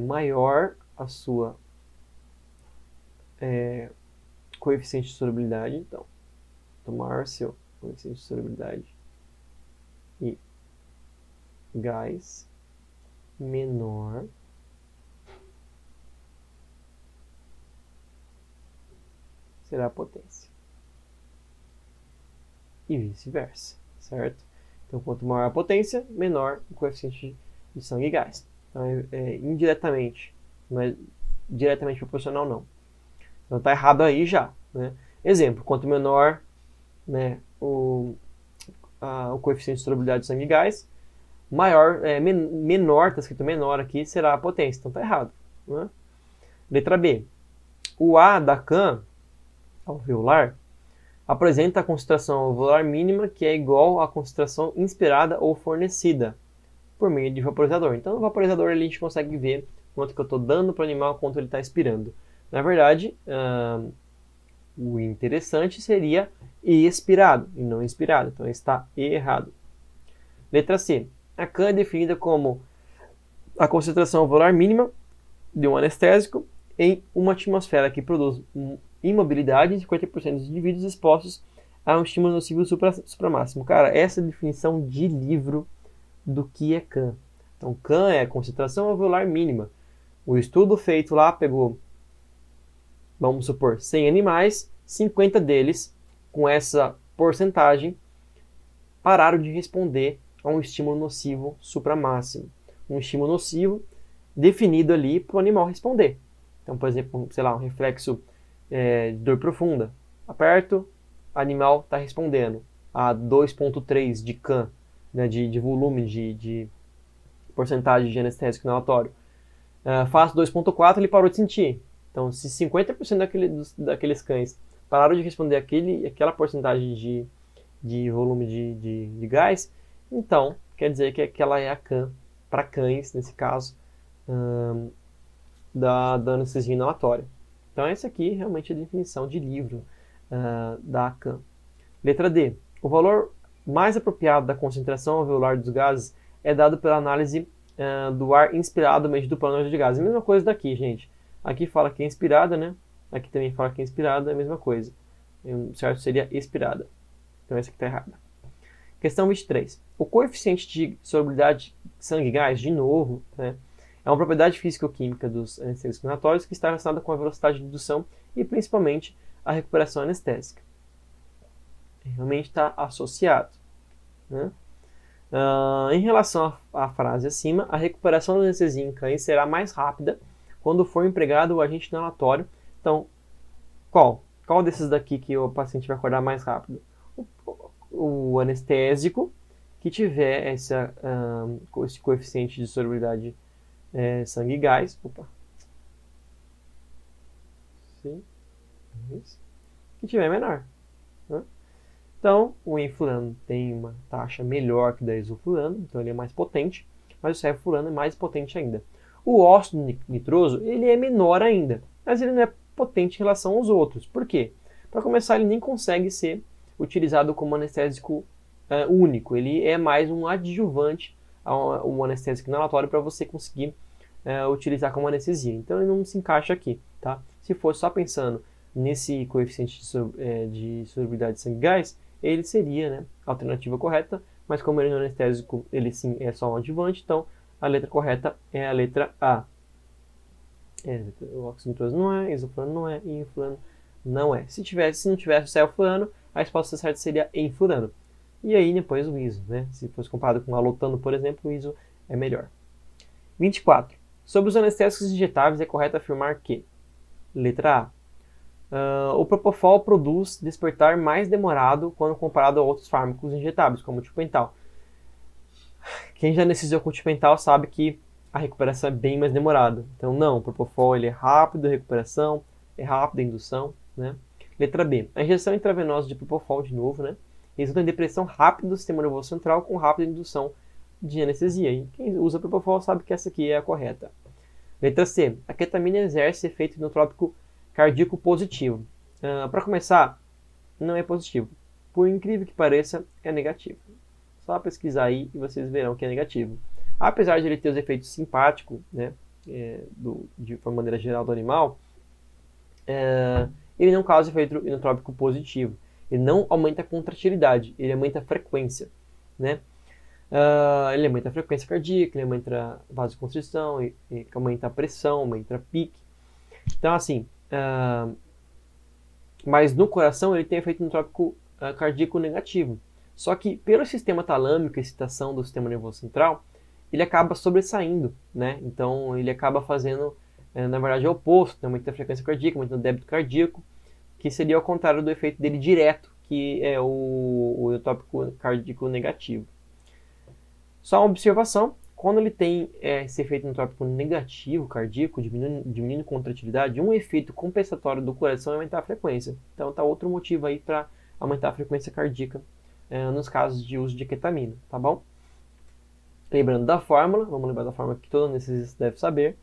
maior a sua coeficiente de solubilidade. Então, quanto maior seu coeficiente de solubilidade e gás, menor será a potência. E vice-versa, certo? Então, quanto maior a potência, menor o coeficiente de sangue e gás. Então, indiretamente, não é diretamente proporcional, não. Então, está errado aí já, né? Exemplo, quanto menor, né, o coeficiente de solubilidade de sangue e gás, maior, menor, está escrito menor aqui, será a potência. Então, está errado, né? Letra B. O A da CAM alveolar apresenta a concentração alveolar mínima que é igual à concentração inspirada ou fornecida por meio de vaporizador. Então, no vaporizador ali a gente consegue ver quanto que eu estou dando para o animal, quanto ele está expirando. Na verdade, o interessante seria expirado e não inspirado. Então, está errado. Letra C. A CAM é definida como a concentração alveolar mínima de um anestésico em uma atmosfera que produz imobilidade em 50% dos indivíduos expostos a um estímulo nocivo supramáximo. Cara, essa é a definição de livro do que é CAM. Então, CAM é a concentração alveolar mínima. O estudo feito lá pegou, vamos supor, 100 animais, 50 deles, com essa porcentagem, pararam de responder a um estímulo nocivo supramáximo. Um estímulo nocivo definido ali para o animal responder. Então, por exemplo, sei lá, um reflexo de dor profunda. Aperto, animal está respondendo a 2,3 de CAM, né, de volume, de porcentagem de anestésico inalatório. Faço 2,4, ele parou de sentir. Então, se 50% daqueles cães pararam de responder aquela porcentagem de volume de gás, então quer dizer que aquela é a CAM, para cães, nesse caso, da anestesia inalatória. Então, essa aqui realmente é a definição de livro da CAM. Letra D. O valor mais apropriado da concentração alveolar dos gases é dado pela análise do ar inspirado medido pela análise de gases. A mesma coisa daqui, gente. Aqui fala que é inspirada, né? Aqui também fala que é inspirada, é a mesma coisa. O certo seria expirada. Então, essa aqui está errada. Questão 23. O coeficiente de solubilidade sangue e gás, de novo, né, é uma propriedade físico-química dos anestésicos inalatórios que está relacionada com a velocidade de indução e principalmente a recuperação anestésica. Realmente está associado, né? Em relação à frase acima, a recuperação da anestesia em cães será mais rápida quando for empregado o agente inalatório. Então, qual desses daqui que o paciente vai acordar mais rápido? O anestésico que tiver esse coeficiente de solubilidade sangue e gás. Opa. Sim. Isso. Que tiver menor, né? Então, o enfurano tem uma taxa melhor que o da isofurano, então ele é mais potente, mas o sevofurano é mais potente ainda. O óxido nitroso, ele é menor ainda, mas ele não é potente em relação aos outros. Por quê? Para começar, ele nem consegue ser utilizado como anestésico único. Ele é mais um adjuvante um anestésico inalatório para você conseguir utilizar como anestesia. Então ele não se encaixa aqui, tá? Se fosse só pensando nesse coeficiente de solubilidade de sangue e gás, ele seria, né, a alternativa correta, mas como ele não é anestésico, ele sim é só um adjuvante, então a letra correta é a letra A. O óxido nitroso não é, isofurano não é, e enfurano não é. Se não tivesse o sevofurano, a resposta certa seria enfurano. E aí depois o ISO, né? Se fosse comparado com alotano, por exemplo, o ISO é melhor. 24. Sobre os anestésicos injetáveis, é correto afirmar que, letra A, o Propofol produz despertar mais demorado quando comparado a outros fármacos injetáveis, como o tipental. Quem já anestesiou com o tipental sabe que a recuperação é bem mais demorada. Então não, o Propofol ele é rápido a recuperação, é rápido a indução, né? Letra B, a injeção intravenosa de Propofol, de novo, né? Resulta em depressão rápida do sistema nervoso central com rápida indução de anestesia. E quem usa Propofol sabe que essa aqui é a correta. Letra C. A ketamina exerce efeito inotrópico cardíaco positivo. Para começar, não é positivo. Por incrível que pareça, é negativo. Só pesquisar aí e vocês verão que é negativo. Apesar de ele ter os efeitos simpáticos, né, de uma maneira geral do animal, ele não causa efeito inotrópico positivo. Ele não aumenta a contratilidade, ele aumenta a frequência, né? Ele aumenta a frequência cardíaca, ele aumenta a vasoconstrição, ele aumenta a pressão, aumenta a pique. Então, assim, mas no coração ele tem efeito inotrópico cardíaco negativo. Só que pelo sistema talâmico, excitação do sistema nervoso central, ele acaba sobressaindo, né? Então ele acaba fazendo, na verdade, o oposto, aumenta a frequência cardíaca, aumenta o débito cardíaco, que seria ao contrário do efeito dele direto, que é o inotrópico cardíaco negativo. Só uma observação, quando ele tem esse efeito inotrópico negativo cardíaco, diminuindo a contratilidade, um efeito compensatório do coração é aumentar a frequência. Então tá outro motivo aí para aumentar a frequência cardíaca nos casos de uso de ketamina, tá bom? Lembrando da fórmula, vamos lembrar da fórmula que todo anestesista deve saber.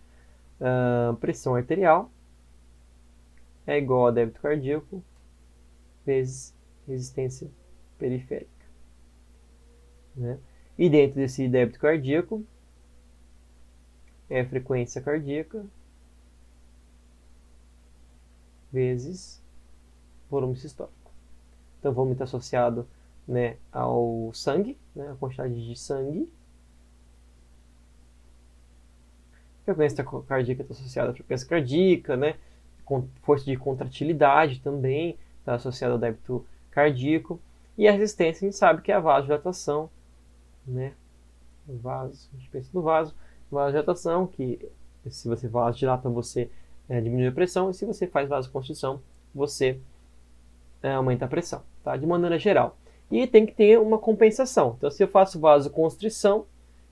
Pressão arterial é igual a débito cardíaco vezes resistência periférica, né? E dentro desse débito cardíaco é frequência cardíaca vezes volume sistólico. Então, volume está associado, né, ao sangue, né, a quantidade de sangue. Frequência cardíaca está associada à frequência cardíaca, né? Força de contratilidade também está associada ao débito cardíaco. E a resistência, a gente sabe que é a vasodilatação, né? O vaso, a gente pensa no vaso, vasodilatação, que se você vasodilata, você diminui a pressão, e se você faz vasoconstrição, você aumenta a pressão, tá? De maneira geral. E tem que ter uma compensação. Então, se eu faço vasoconstrição,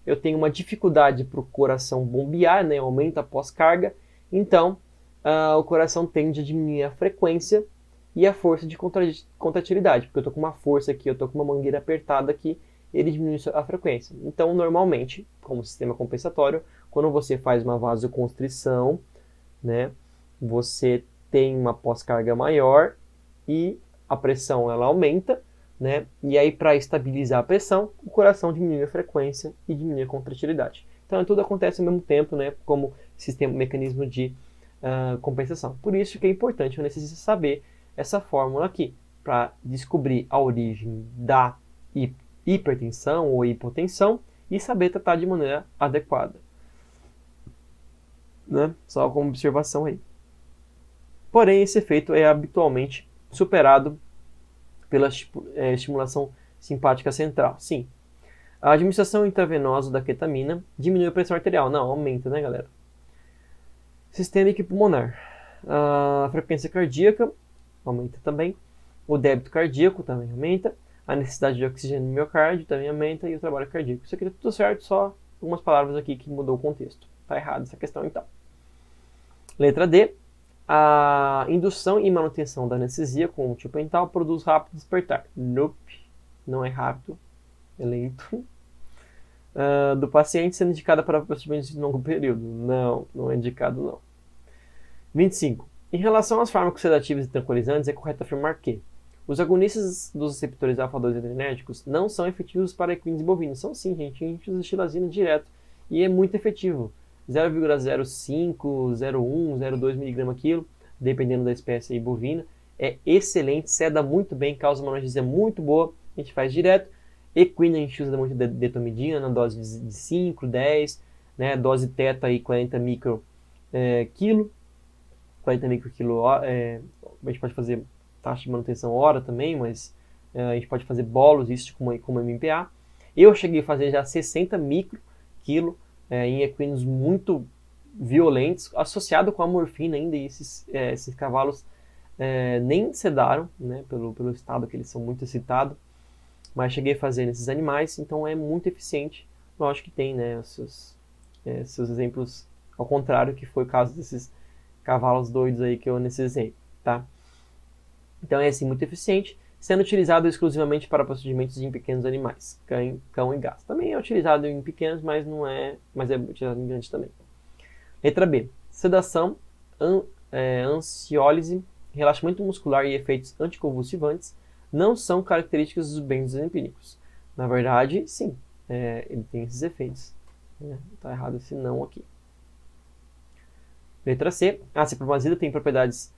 eu tenho uma dificuldade para o coração bombear, né? Aumenta a pós-carga. Então, o coração tende a diminuir a frequência e a força de contratilidade. Porque eu estou com uma força aqui, eu estou com uma mangueira apertada aqui, ele diminui a frequência. Então, normalmente, como sistema compensatório, quando você faz uma vasoconstrição, né? Você tem uma pós-carga maior e a pressão ela aumenta, né? E aí, para estabilizar a pressão, o coração diminui a frequência e diminui a contratilidade. Então, tudo acontece ao mesmo tempo, né? Como mecanismo de compensação. Por isso que é importante o anestesista saber essa fórmula aqui, para descobrir a origem da hipertensão ou hipotensão e saber tratar de maneira adequada, né? Só como observação aí. Porém, esse efeito é habitualmente superado pela estimulação simpática central. Sim. A administração intravenosa da ketamina diminui a pressão arterial. Não, aumenta, né, galera? Sistêmica e pulmonar. A frequência cardíaca aumenta também. O débito cardíaco também aumenta. A necessidade de oxigênio no miocárdio também aumenta. E o trabalho cardíaco. Isso aqui tá tudo certo, só algumas palavras aqui que mudou o contexto. Tá errado essa questão, então. Letra D. A indução e manutenção da anestesia com o tiopental produz rápido despertar. Nope, não é rápido, é lento. Do paciente sendo indicada para procedimentos de longo período. Não, não é indicado não. 25. Em relação aos fármacos sedativos e tranquilizantes, é correto afirmar que os agonistas dos receptores alfa-2 adrenérgicos não são efetivos para equinos e bovinos. São sim, gente. A gente usa xilazina direto e é muito efetivo. 0,05, 0,1, 0,2 mg quilo, dependendo da espécie aí bovina. É excelente, seda muito bem, causa uma analgesia muito boa. A gente faz direto. Equino a gente usa muito detomidina na dose de 5, 10, né? Dose teta aí 40 micro quilo. 40 microquilo, a gente pode fazer taxa de manutenção hora também, mas a gente pode fazer bolos, isso como MPA. Eu cheguei a fazer já 60 microquilo em equinos muito violentos, associado com a morfina ainda, e esses cavalos nem sedaram, né, pelo estado que eles são muito excitados, mas cheguei a fazer nesses animais, então é muito eficiente. Lógico que tem, né, seus exemplos ao contrário, que foi o caso desses cavalos doidos aí que eu necessitei, tá? Então é assim, muito eficiente, sendo utilizado exclusivamente para procedimentos em pequenos animais, cão e gato. Também é utilizado em pequenos, mas é utilizado em grandes também. Letra B. Sedação, ansiólise, relaxamento muscular e efeitos anticonvulsivantes não são características dos benzodiazepínicos. Na verdade, sim, ele tem esses efeitos. Tá errado esse não aqui. Letra C. A cipromazida tem propriedades,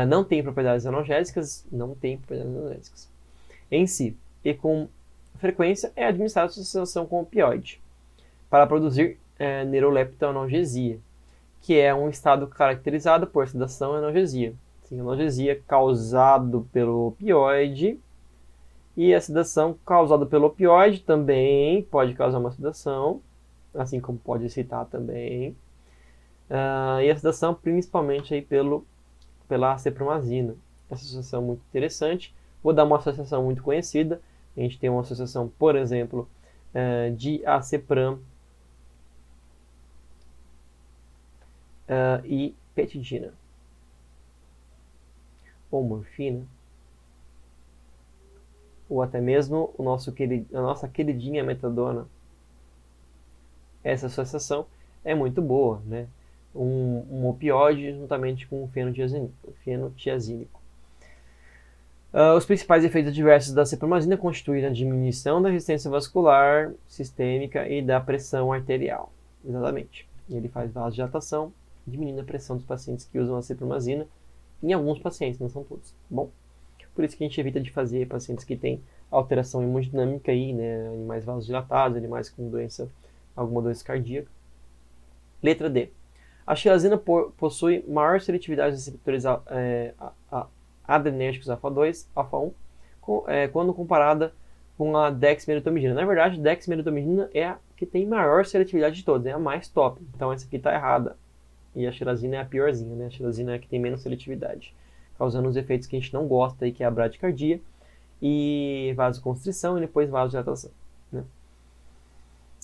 não tem propriedades analgésicas, em si, e com frequência é administrada em associação com opioide para produzir neuroleptoanalgesia, que é um estado caracterizado por sedação e analgesia. Sim, analgesia causado pelo opioide, e a sedação causada pelo opioide também pode causar uma sedação, assim como pode excitar também. E a sedação principalmente aí pela acepromazina. Essa associação é muito interessante. Vou dar uma associação muito conhecida. A gente tem uma associação, por exemplo, de acepram e petidina. Ou morfina. Ou até mesmo a nossa queridinha metadona. Essa associação é muito boa, né? Um opioide juntamente com um fenotiazínico. Os principais efeitos adversos da cepromazina constituem a diminuição da resistência vascular sistêmica e da pressão arterial. Exatamente. Ele faz vasodilatação, diminuindo a pressão dos pacientes que usam a cepromazina. Em alguns pacientes, não são todos. Bom, por isso que a gente evita de fazer pacientes que têm alteração hemodinâmica aí, né? Animais vasodilatados, animais com alguma doença cardíaca. Letra D. A xilazina possui maior seletividade dos receptores adrenérgicos alfa-2, alfa-1, quando comparada com a dexmedetomidina. Na verdade, a dexmedetomidina é a que tem maior seletividade de todas, é a mais top. Então essa aqui está errada. E a xilazina é a piorzinha, né? A xilazina é a que tem menos seletividade, causando os efeitos que a gente não gosta, aí, que é a bradicardia e vasoconstrição e depois vasodilatação, né?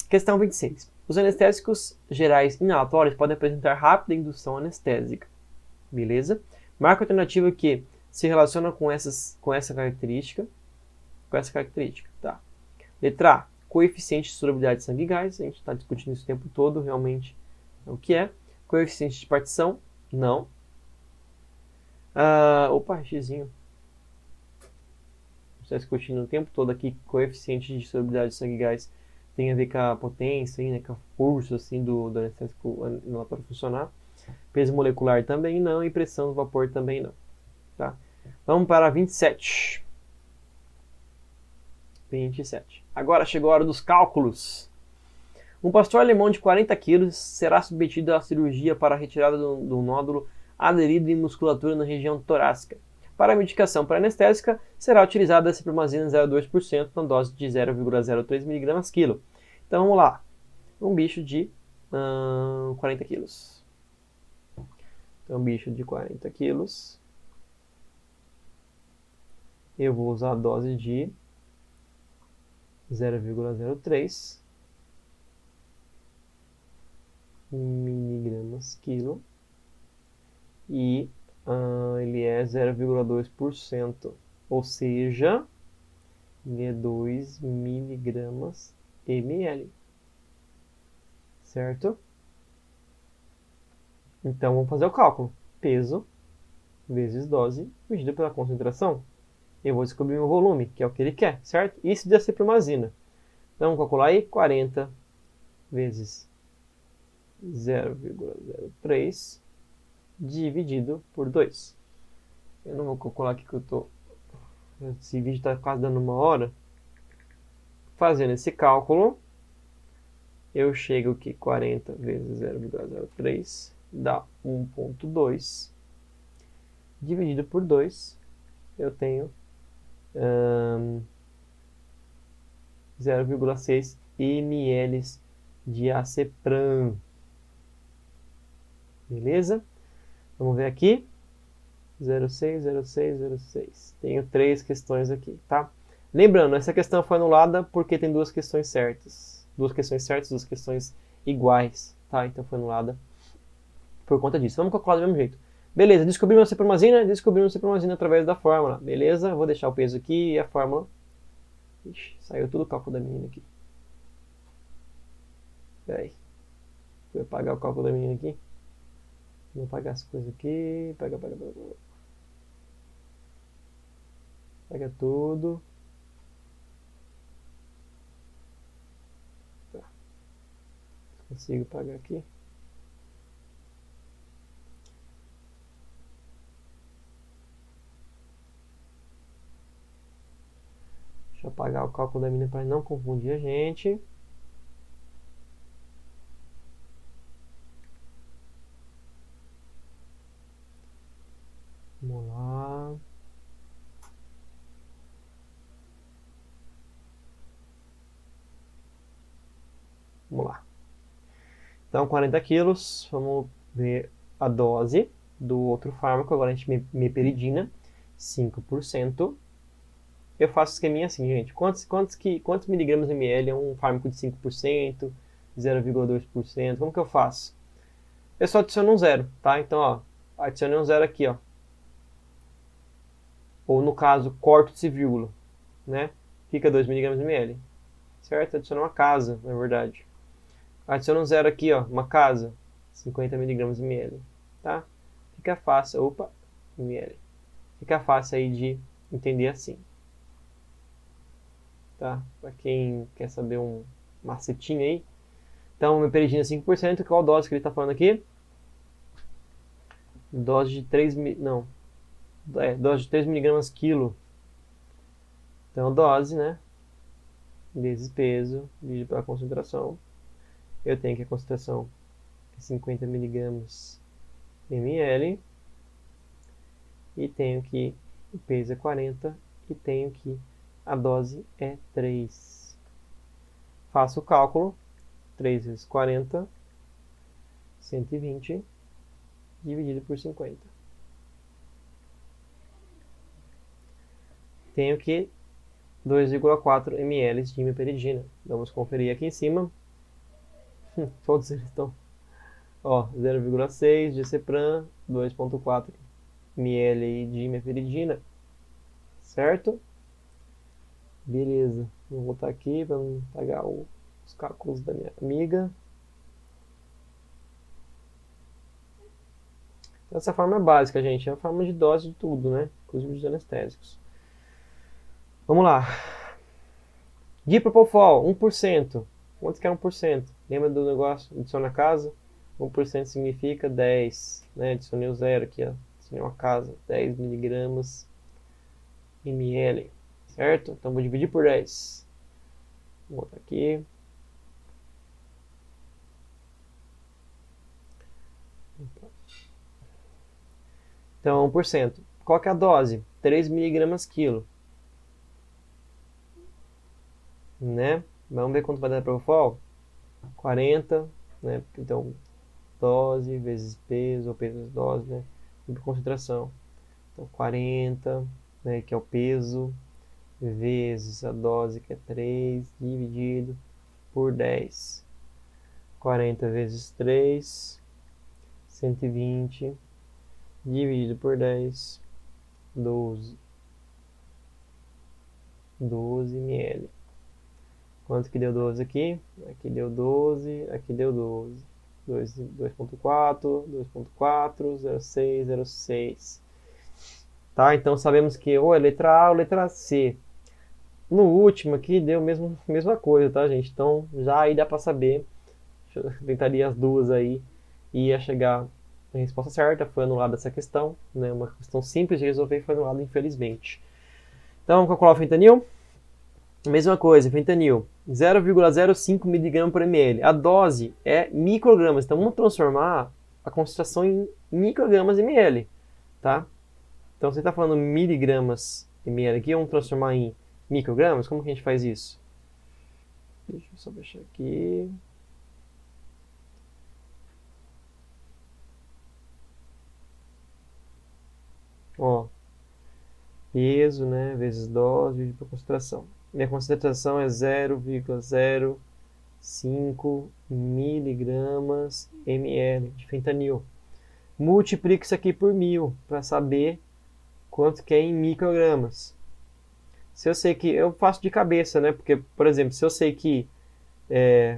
Questão 26. Os anestésicos gerais inalatórios podem apresentar rápida indução anestésica. Beleza? Marca alternativa que se relaciona com essa característica. Tá. Letra A. Coeficiente de solubilidade de sangue e gás. A gente está discutindo isso o tempo todo, realmente é o que é. Coeficiente de partição. Não. Xizinho. Está discutindo o tempo todo aqui coeficiente de solubilidade de sangue e gás. Tem a ver com a potência, né, com o curso assim, do anestésico inalatório funcionar. Peso molecular também não, e pressão do vapor também não. Tá? Vamos para 27. 27. Agora chegou a hora dos cálculos. Um pastor alemão de 40 quilos será submetido à cirurgia para a retirada do nódulo aderido em musculatura na região torácica. Para a medicação para-anestésica, será utilizada a cipromazina 0,2% na dose de 0,03 mg quilo. Então vamos lá. Um bicho de 40 quilos. Então, um bicho de 40 quilos. Eu vou usar a dose de 0,03 miligramas quilo. E ele é 0,2%, ou seja, ele é 2 miligramas ml, certo? Então, vamos fazer o cálculo. Peso vezes dose dividido pela concentração. Eu vou descobrir o volume, que é o que ele quer, certo? Isso de acepromazina. Então, vamos calcular aí 40 vezes 0,03 dividido por 2. Eu não vou calcular aqui que eu tô... Esse vídeo está quase dando 1 hora. Fazendo esse cálculo, eu chego que 40 vezes 0,03 dá 1,2. Dividido por 2, eu tenho 0,6 ml de Acepram. Beleza? Vamos ver aqui. 0,6, 0,6, 0,6. Tenho 3 questões aqui, tá? Lembrando, essa questão foi anulada porque tem 2 questões certas. 2 questões certas, 2 questões iguais, tá? Então foi anulada por conta disso. Vamos calcular do mesmo jeito. Beleza, descobrimos a cipromazina através da fórmula. Beleza, vou deixar o peso aqui e a fórmula. Ixi, saiu tudo o cálculo da menina aqui. Pera aí. Vou apagar o cálculo da menina aqui. Vou apagar as coisas aqui. Pega tudo. Tá. Consigo apagar aqui. Deixa eu apagar o cálculo da menina para não confundir a gente. Vamos lá. Vamos lá. Então, 40 quilos. Vamos ver a dose do outro fármaco. Agora a gente meperidina, 5%. Eu faço esqueminha assim, gente. Quantos miligramas ml é um fármaco de 5%, 0,2%? Como que eu faço? Eu só adiciono um zero, tá? Então, ó, adicionei um zero aqui, ó. Ou no caso, corto esse vírgula, né? Fica 2 miligramas ml, certo? Adiciono uma casa, na verdade. Adiciono um zero aqui, ó, uma casa, 50 miligramas ml, tá? Fica fácil, opa, ml. Fica fácil aí de entender assim. Tá? Para quem quer saber um macetinho aí. Então, meperidina 5%, qual dose que ele está falando aqui? Dose de 3 dose de 3 miligramas quilo. Então, dose, né? Vezes peso, dividido pela concentração. Eu tenho que a concentração é 50 miligramas ml. E tenho que o peso é 40. E tenho que a dose é 3. Faço o cálculo. 3 vezes 40, 120, dividido por 50. Tenho que 2,4 ml de meperidina. Vamos conferir aqui em cima. Todos eles estão. Ó, 0,6 de Acepram, 2,4 ml de meperidina. Certo? Beleza. Vou voltar aqui para não pagar os cálculos da minha amiga. Essa forma é básica, gente. É a forma de dose de tudo, né? Inclusive dos anestésicos. Vamos lá. Dipropofol, 1%. Quanto que é 1%? Lembra do negócio? Adiciona a casa. 1% significa 10. Né? Adicionei o zero aqui, ó. Adicionei uma casa. 10 miligramas ml. Certo? Então vou dividir por 10. Vou botar aqui. Então, 1%. Qual que é a dose? 3 miligramas quilo. Né? Vamos ver quanto vai dar para o Propofol? 40, né? Então, dose vezes peso, ou peso vezes dose, né? Por concentração. Então, 40, né? Que é o peso, vezes a dose, que é 3, dividido por 10. 40 vezes 3, 120, dividido por 10, 12 ml. Quanto que deu 12 aqui? Aqui deu 12, aqui deu 12. 2.4, 2.4, 0,6, 0,6. Tá? Então sabemos que ou é letra A ou letra C. No último aqui deu mesma coisa, tá, gente? Então já aí dá para saber. Eu tentaria as duas aí e ia chegar na resposta certa. Foi anulada essa questão, né? Uma questão simples de resolver e foi anulada, infelizmente. Então vamos calcular o fentanil. Mesma coisa, fentanil, 0,05 mg por ml. A dose é microgramas, então vamos transformar a concentração em microgramas ml, tá? Então você está falando miligramas ml aqui, vamos transformar em microgramas? Como que a gente faz isso? Deixa eu só deixar aqui. Ó, peso, né, vezes dose, dividido por concentração. Minha concentração é 0,05 miligramas ml de fentanil. Multiplico isso aqui por 1000 para saber quanto que é em microgramas. Se eu sei que... Eu faço de cabeça, né? Porque, por exemplo, se eu sei que...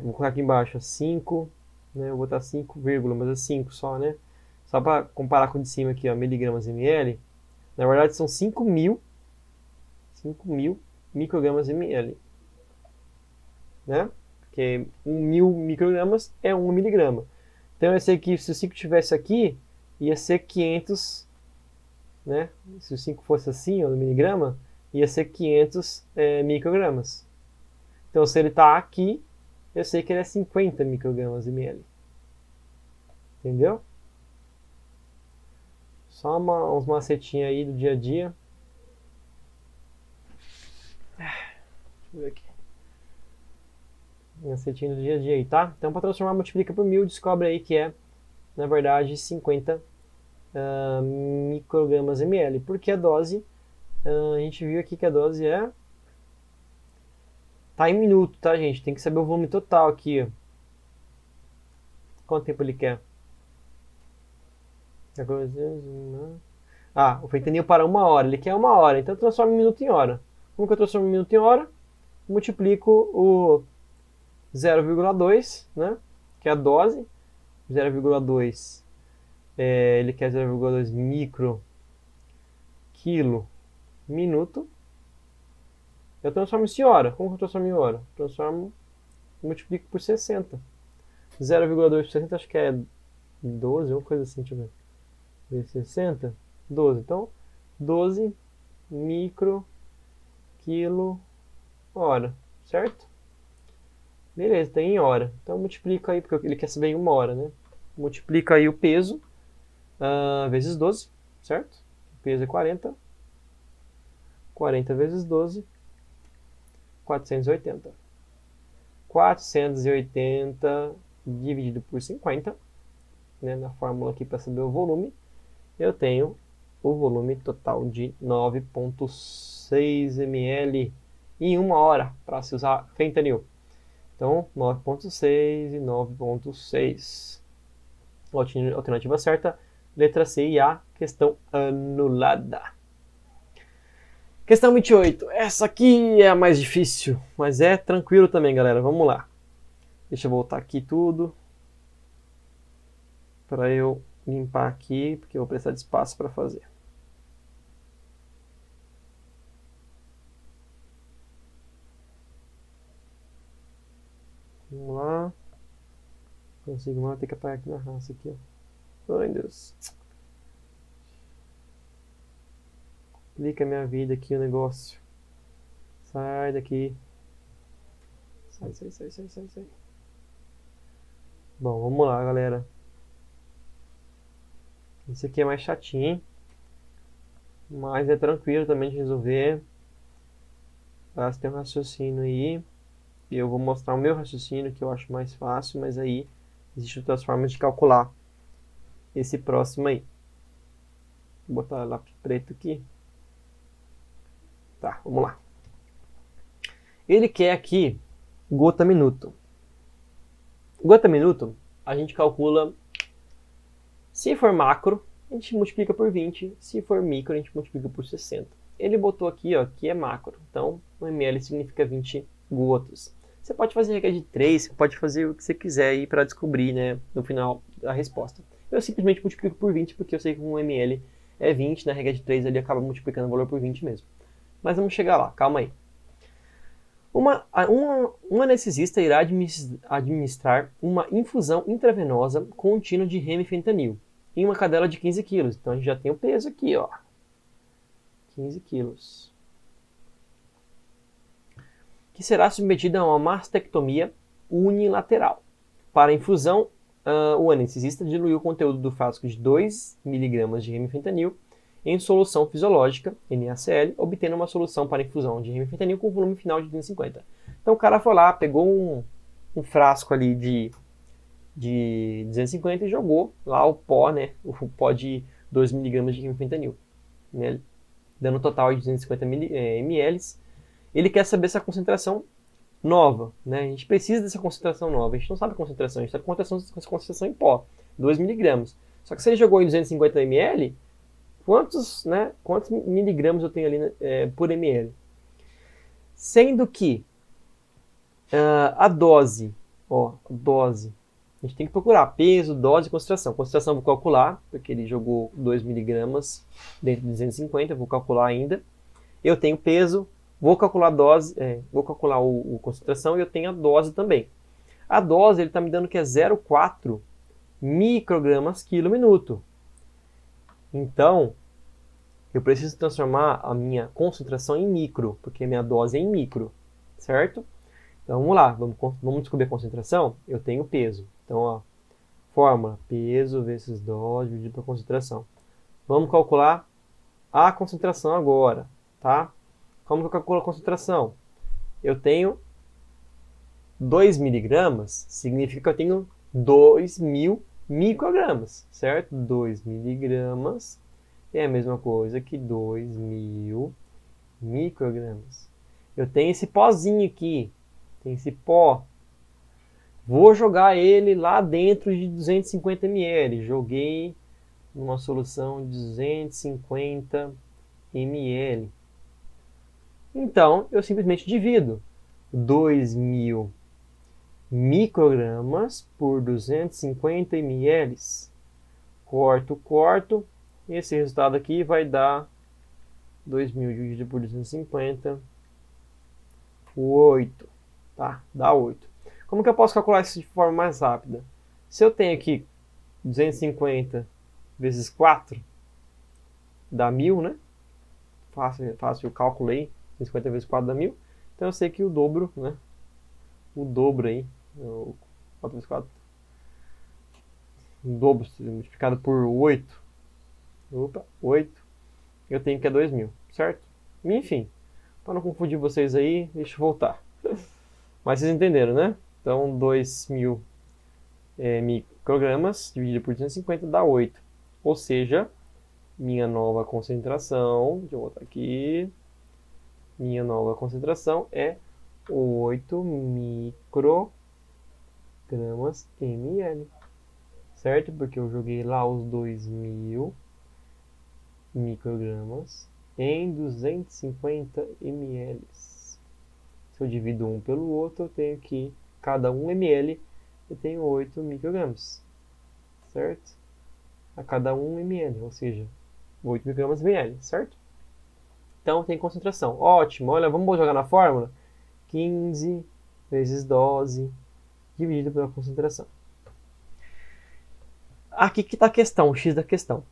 vou colocar aqui embaixo 5, né? Eu vou botar 5, mas é 5 só, né? Só para comparar com o de cima aqui, ó, miligramas ml. Na verdade são 5.000 microgramas ml, né? Porque 1.000 microgramas é 1 miligrama. Então eu sei que se o 5 tivesse aqui, ia ser 500, né? Se o 5 fosse assim, ó, no miligrama, ia ser 500 microgramas. Então se ele está aqui, eu sei que ele é 50 microgramas ml. Entendeu? Só uns macetinhos aí do dia a dia. Deixa eu ver aqui. Macetinho do dia a dia aí, tá? Então, para transformar, multiplica por 1000, descobre aí que é, na verdade, 50 microgramas ml. Porque a dose, a gente viu aqui que a dose tá em minuto, tá, gente? Tem que saber o volume total aqui, ó. Quanto tempo ele quer? Ah, o fentanil para 1 hora. Ele quer 1 hora, então transforma em minuto em hora. Como que eu transformo em minuto em hora? Multiplico o 0,2, né? Que é a dose. 0,2. Ele quer 0,2 micro quilo minuto. Eu transformo isso em hora. Como que eu transformo em hora? Multiplico por 60. 0,2 por 60 acho que é 12, uma coisa assim, deixa eu ver. 60, 12. Então, 12 micro quilo hora, certo? Beleza, tem em hora. Então, multiplica aí, porque ele quer saber em 1 hora, né? Multiplica aí o peso vezes 12, certo? O peso é 40. 40 vezes 12, 480. 480 dividido por 50, né, na fórmula aqui para saber o volume, eu tenho o volume total de 9,6 ml em 1 hora para se usar fentanil. Então, 9,6 e 9,6. Alternativa certa, letra C e A, questão anulada. Questão 28. Essa aqui é a mais difícil, mas é tranquilo também, galera. Vamos lá. Deixa eu voltar aqui tudo para eu limpar aqui, porque eu vou precisar de espaço para fazer. Vamos lá. Consigo mais, ter que apagar aqui na raça aqui, ó. Ai, Deus. Complica a minha vida aqui o negócio. Sai daqui. Sai. Bom, vamos lá, galera. Esse aqui é mais chatinho, hein? Mas é tranquilo também de resolver. Você tem um raciocínio aí. E eu vou mostrar o meu raciocínio, que eu acho mais fácil, mas aí existem outras formas de calcular esse próximo aí. Vou botar lápis preto aqui. Tá, vamos lá. Ele quer aqui gota minuto. Gota minuto, a gente calcula, se for macro, a gente multiplica por 20. Se for micro, a gente multiplica por 60. Ele botou aqui, ó, que é macro. Então, 1 ml significa 20 gotas. Você pode fazer regra de 3, você pode fazer o que você quiser aí para descobrir, né, no final, a resposta. Eu simplesmente multiplico por 20, porque eu sei que 1 ml é 20, na regra de 3 ele acaba multiplicando o valor por 20 mesmo. Mas vamos chegar lá, calma aí. Um anestesista irá administrar uma infusão intravenosa contínua de remifentanil em uma cadela de 15 kg. Então a gente já tem o peso aqui, ó. 15 kg. Que será submetida a uma mastectomia unilateral. Para a infusão, o anestesista diluiu o conteúdo do frasco de 2 mg de remifentanil em solução fisiológica, NaCl, obtendo uma solução para infusão de remifentanil com volume final de 250. Então o cara foi lá, pegou um frasco ali de 250 e jogou lá o pó, né, o pó de 2 mg de remifentanil, né, dando um total de 250 ml. Ele quer saber essa concentração nova, né? A gente precisa dessa concentração nova. A gente não sabe a concentração, a gente sabe a concentração em pó, 2 mg. Só que se ele jogou em 250 ml, quantos miligramas eu tenho ali por ml? Sendo que a dose, a gente tem que procurar peso, dose e concentração. Concentração eu vou calcular, porque ele jogou 2 mg dentro de 250, eu vou calcular ainda. Eu tenho peso, vou calcular a dose, vou calcular a concentração e eu tenho a dose também. A dose ele está me dando que é 0,4 microgramas quilo minuto. Então, eu preciso transformar a minha concentração em micro, porque minha dose é em micro, certo? Então, vamos lá, vamos descobrir a concentração? Eu tenho peso. Então, ó, fórmula, peso vezes dose dividido pela concentração. Vamos calcular a concentração agora, tá? Como que eu calculo a concentração? Eu tenho 2 miligramas, significa que eu tenho 2.000 microgramas, certo? 2 miligramas é a mesma coisa que 2.000 microgramas. Eu tenho esse pozinho aqui, tem esse pó. Vou jogar ele lá dentro de 250 ml. Joguei numa solução de 250 ml. Então, eu simplesmente divido 2.000 microgramas por 250 ml. Corto. Esse resultado aqui vai dar 2.000 dividido por 250, 8. Tá? Dá 8. Como que eu posso calcular isso de forma mais rápida? Se eu tenho aqui 250 vezes 4, dá 1.000, né? Fácil o cálculo aí. 50 vezes 4 dá 1.000. Então eu sei que o dobro, né? O dobro aí. 4 vezes 4. O dobro multiplicado por 8. 8. Eu tenho que é 2.000, certo? Enfim, para não confundir vocês aí, deixa eu voltar. Mas vocês entenderam, né? Então 2.000 microgramas dividido por 250 dá 8. Ou seja, minha nova concentração, deixa eu botar aqui, minha nova concentração é 8 microgramas ml, certo? Porque eu joguei lá os 2.000 microgramas em 250 ml. Se eu divido um pelo outro, eu tenho que cada 1 ml eu tenho 8 microgramas, certo? A cada 1 ml, ou seja, 8 microgramas ml, certo? Então tem concentração. Ótimo, olha, vamos jogar na fórmula. 15 vezes dose dividido pela concentração. Aqui que está a questão, o X da questão.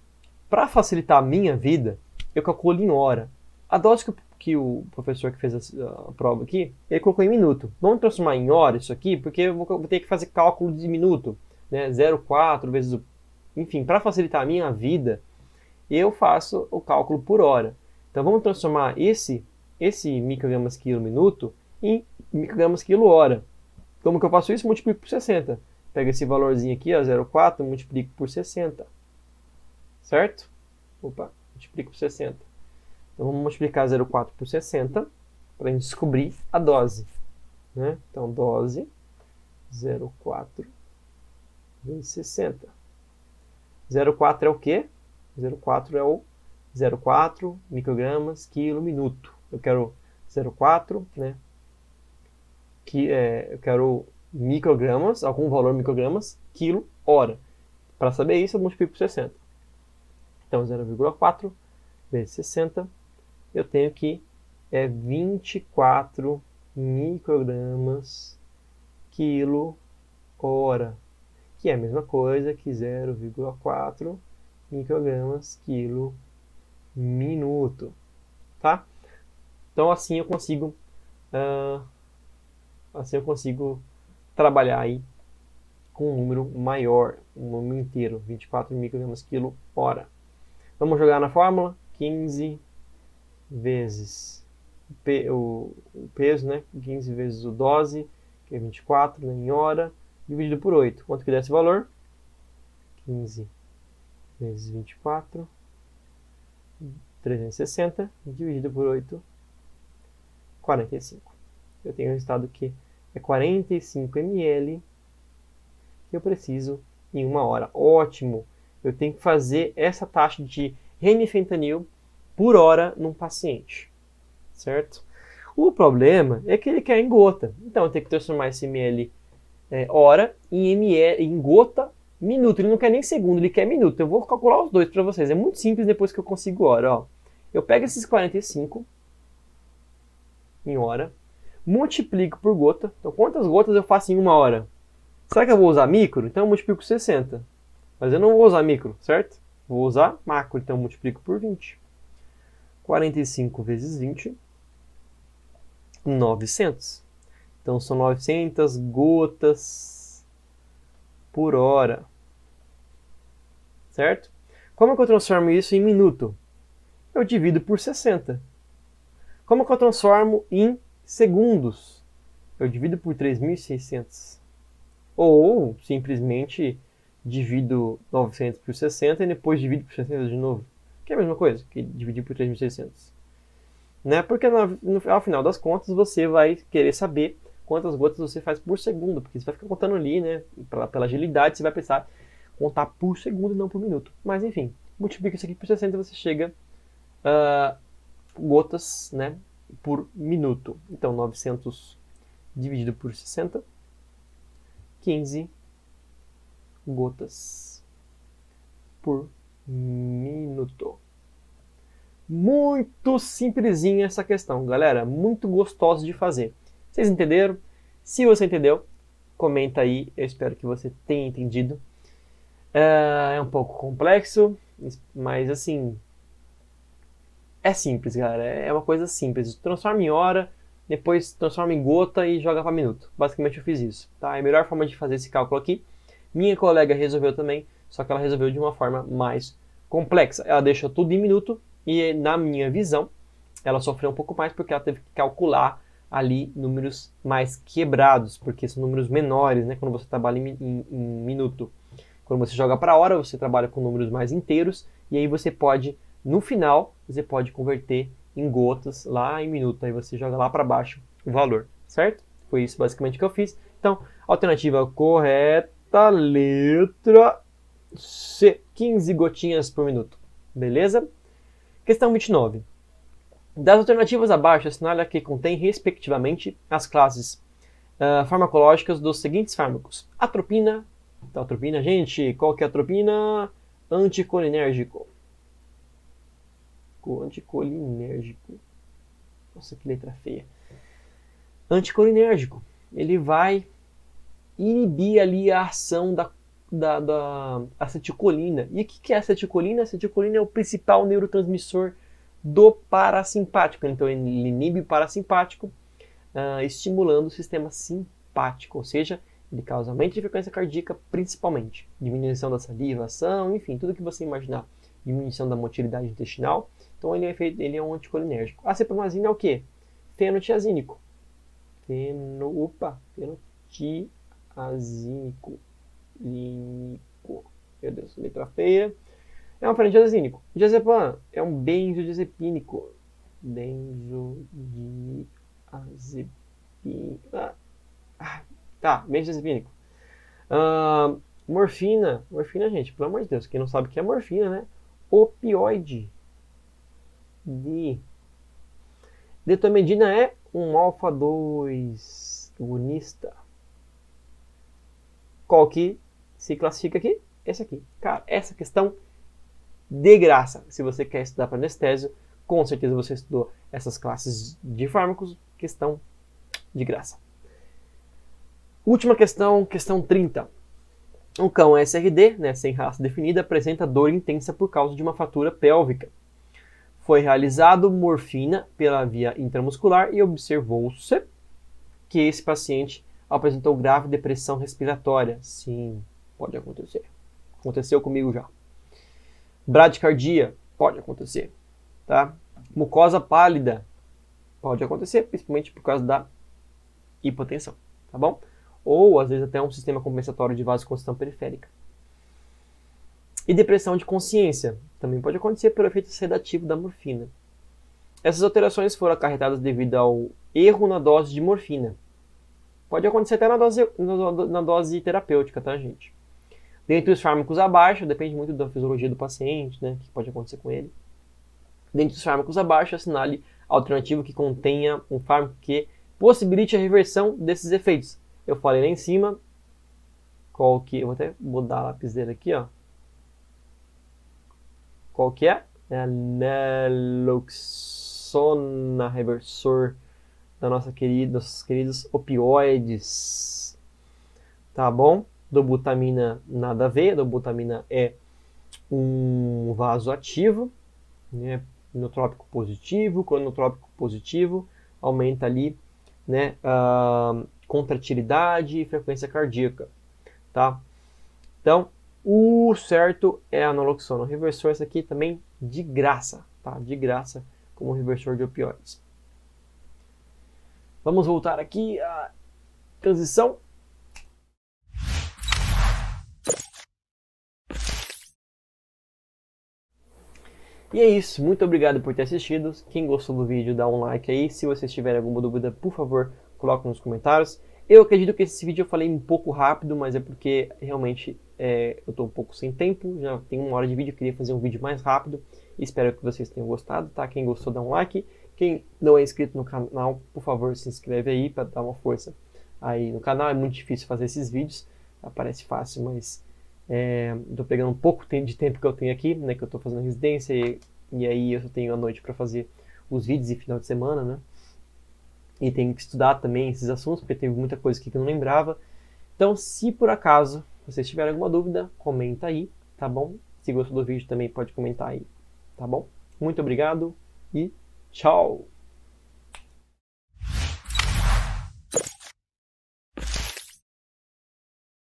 Para facilitar a minha vida, eu calculo em hora. A dose que o professor que fez a prova aqui, ele colocou em minuto. Vamos transformar em hora isso aqui, porque eu vou ter que fazer cálculo de minuto, né? 0,4 vezes o... Enfim, para facilitar a minha vida, eu faço o cálculo por hora. Então vamos transformar esse microgramas quilo minuto em microgramas quilo hora. Como que eu faço isso? Multiplico por 60. Pego esse valorzinho aqui, 0,4, multiplico por 60. Certo? Multiplico por 60. Então vamos multiplicar 0,4 por 60 para a gente descobrir a dose, né? Então dose 0,4 vezes 60. 0,4 é o quê? 0,4 é o 0,4 microgramas quilo minuto. Eu quero 0,4, né? Eu quero microgramas, algum valor microgramas, quilo, hora. Para saber isso, eu multiplico por 60. Então, 0,4 vezes 60, eu tenho que 24 microgramas quilo hora, que é a mesma coisa que 0,4 microgramas quilo minuto, tá? Então assim eu consigo trabalhar aí com um número maior, um número inteiro, 24 microgramas quilo hora. Vamos jogar na fórmula, 15 vezes o peso, né? 15 vezes o dose, que é 24, né, em hora, dividido por 8. Quanto que dá esse valor? 15 vezes 24, 360, dividido por 8, 45. Eu tenho o resultado que é 45 ml que eu preciso em uma hora. Ótimo! Eu tenho que fazer essa taxa de remifentanil por hora num paciente, certo? O problema é que ele quer em gota. Então eu tenho que transformar esse ml hora em gota minuto. Ele não quer nem segundo, ele quer minuto. Eu vou calcular os dois para vocês. É muito simples depois que eu consigo hora. Ó. Eu pego esses 45 em hora, multiplico por gota. Então quantas gotas eu faço em uma hora? Será que eu vou usar micro? Então eu multiplico por 60. Mas eu não vou usar micro, certo? Vou usar macro, então eu multiplico por 20. 45 vezes 20, 900. Então são 900 gotas por hora. Certo? Como é que eu transformo isso em minuto? Eu divido por 60. Como é que eu transformo em segundos? Eu divido por 3.600. Ou simplesmente divido 900 por 60 e depois divido por 60 de novo. Que é a mesma coisa que dividir por 3.600. Né? Porque ao final das contas você vai querer saber quantas gotas você faz por segundo, porque você vai ficar contando ali, né? Pela agilidade você vai precisar contar por segundo e não por minuto. Mas enfim, multiplica isso aqui por 60 e você chega gotas, né, por minuto. Então 900 dividido por 60, 15 gotas por minuto. Muito simplesinha essa questão, galera. Muito gostosa de fazer. Vocês entenderam? Se você entendeu, comenta aí. Eu espero que você tenha entendido. É um pouco complexo, mas assim, é simples, galera. É uma coisa simples. Transforma em hora, depois transforma em gota e joga para minuto. Basicamente eu fiz isso. Tá? É a melhor forma de fazer esse cálculo aqui. Minha colega resolveu também, só que ela resolveu de uma forma mais complexa. Ela deixou tudo em minuto e, na minha visão, ela sofreu um pouco mais porque ela teve que calcular ali números mais quebrados, porque são números menores, né, quando você trabalha em minuto. Quando você joga para hora, você trabalha com números mais inteiros e aí você pode, no final, você pode converter em gotas lá em minuto. Aí você joga lá para baixo o valor, certo? Foi isso basicamente que eu fiz. Então, alternativa correta, letra C, 15 gotinhas por minuto. Beleza? Questão 29. Das alternativas abaixo, assinale a que contém, respectivamente, as classes farmacológicas dos seguintes fármacos. Atropina. Então, atropina, gente, qual que é a atropina? Anticolinérgico. Anticolinérgico. Nossa, que letra feia. Anticolinérgico. Ele vai inibir ali a ação da acetilcolina. E o que é acetilcolina? A acetilcolina é o principal neurotransmissor do parasimpático. Então ele inibe o parasimpático, estimulando o sistema simpático, ou seja, ele causa aumento de frequência cardíaca principalmente, diminuição da salivação, enfim, tudo que você imaginar, diminuição da motilidade intestinal. Então ele é um anticolinérgico. A cepromazina é o quê? Fenotiazínico. Fenotiazínico. Meu Deus, letra feia. É um fenotiazínico. Diazepam é um benzodiazepínico. Benzodiazepínico. Morfina. Morfina, gente, pelo amor de Deus, quem não sabe o que é morfina, né? opioide. Detomedina é um alfa-2 agonista. Qual que se classifica aqui? Esse aqui. Cara, essa questão de graça. Se você quer estudar para anestésio, com certeza você estudou essas classes de fármacos, questão de graça. Última questão, questão 30. Um cão SRD, né, sem raça definida, apresenta dor intensa por causa de uma fratura pélvica. Foi realizado morfina pela via intramuscular e observou-se que esse paciente apresentou grave depressão respiratória. Sim, pode acontecer. Aconteceu comigo já. Bradicardia, pode acontecer. Tá? Mucosa pálida, pode acontecer, principalmente por causa da hipotensão. Tá bom? Ou, às vezes, até um sistema compensatório de vasoconstrição periférica. E depressão de consciência, também pode acontecer pelo efeito sedativo da morfina. Essas alterações foram acarretadas devido ao erro na dose de morfina. Pode acontecer até na dose terapêutica, tá, gente? Dentre os fármacos abaixo, depende muito da fisiologia do paciente, né, que pode acontecer com ele. Dentre os fármacos abaixo, assinale a alternativa que contenha um fármaco que possibilite a reversão desses efeitos. Eu falei lá em cima, qual que... Eu vou até mudar a lapiseira aqui, ó. Qual que é? É a naloxona reversor da nossos queridos opioides. Tá bom? Dobutamina nada a ver. Dobutamina é um vasoativo, né? Inotrópico positivo, cronotrópico positivo, aumenta ali, né, a contratilidade e frequência cardíaca, tá? Então, o certo é a naloxona. O reversor, esse aqui também de graça, tá? De graça, como reversor de opioides. Vamos voltar aqui à transição. E é isso, muito obrigado por ter assistido. Quem gostou do vídeo, dá um like aí. Se vocês tiverem alguma dúvida, por favor, coloque nos comentários. Eu acredito que esse vídeo eu falei um pouco rápido, mas é porque realmente eu estou um pouco sem tempo. Já tem 1 hora de vídeo, eu queria fazer um vídeo mais rápido. Espero que vocês tenham gostado, tá? Quem gostou, dá um like. Quem não é inscrito no canal, por favor, se inscreve aí para dar uma força aí no canal. É muito difícil fazer esses vídeos, parece fácil, mas estou pegando um pouco de tempo que eu tenho aqui, né? Que eu estou fazendo residência e aí eu só tenho a noite para fazer os vídeos e final de semana, né? E tenho que estudar também esses assuntos, porque teve muita coisa aqui que eu não lembrava. Então, se por acaso vocês tiverem alguma dúvida, comenta aí, tá bom? Se gostou do vídeo também pode comentar aí, tá bom? Muito obrigado e tchau!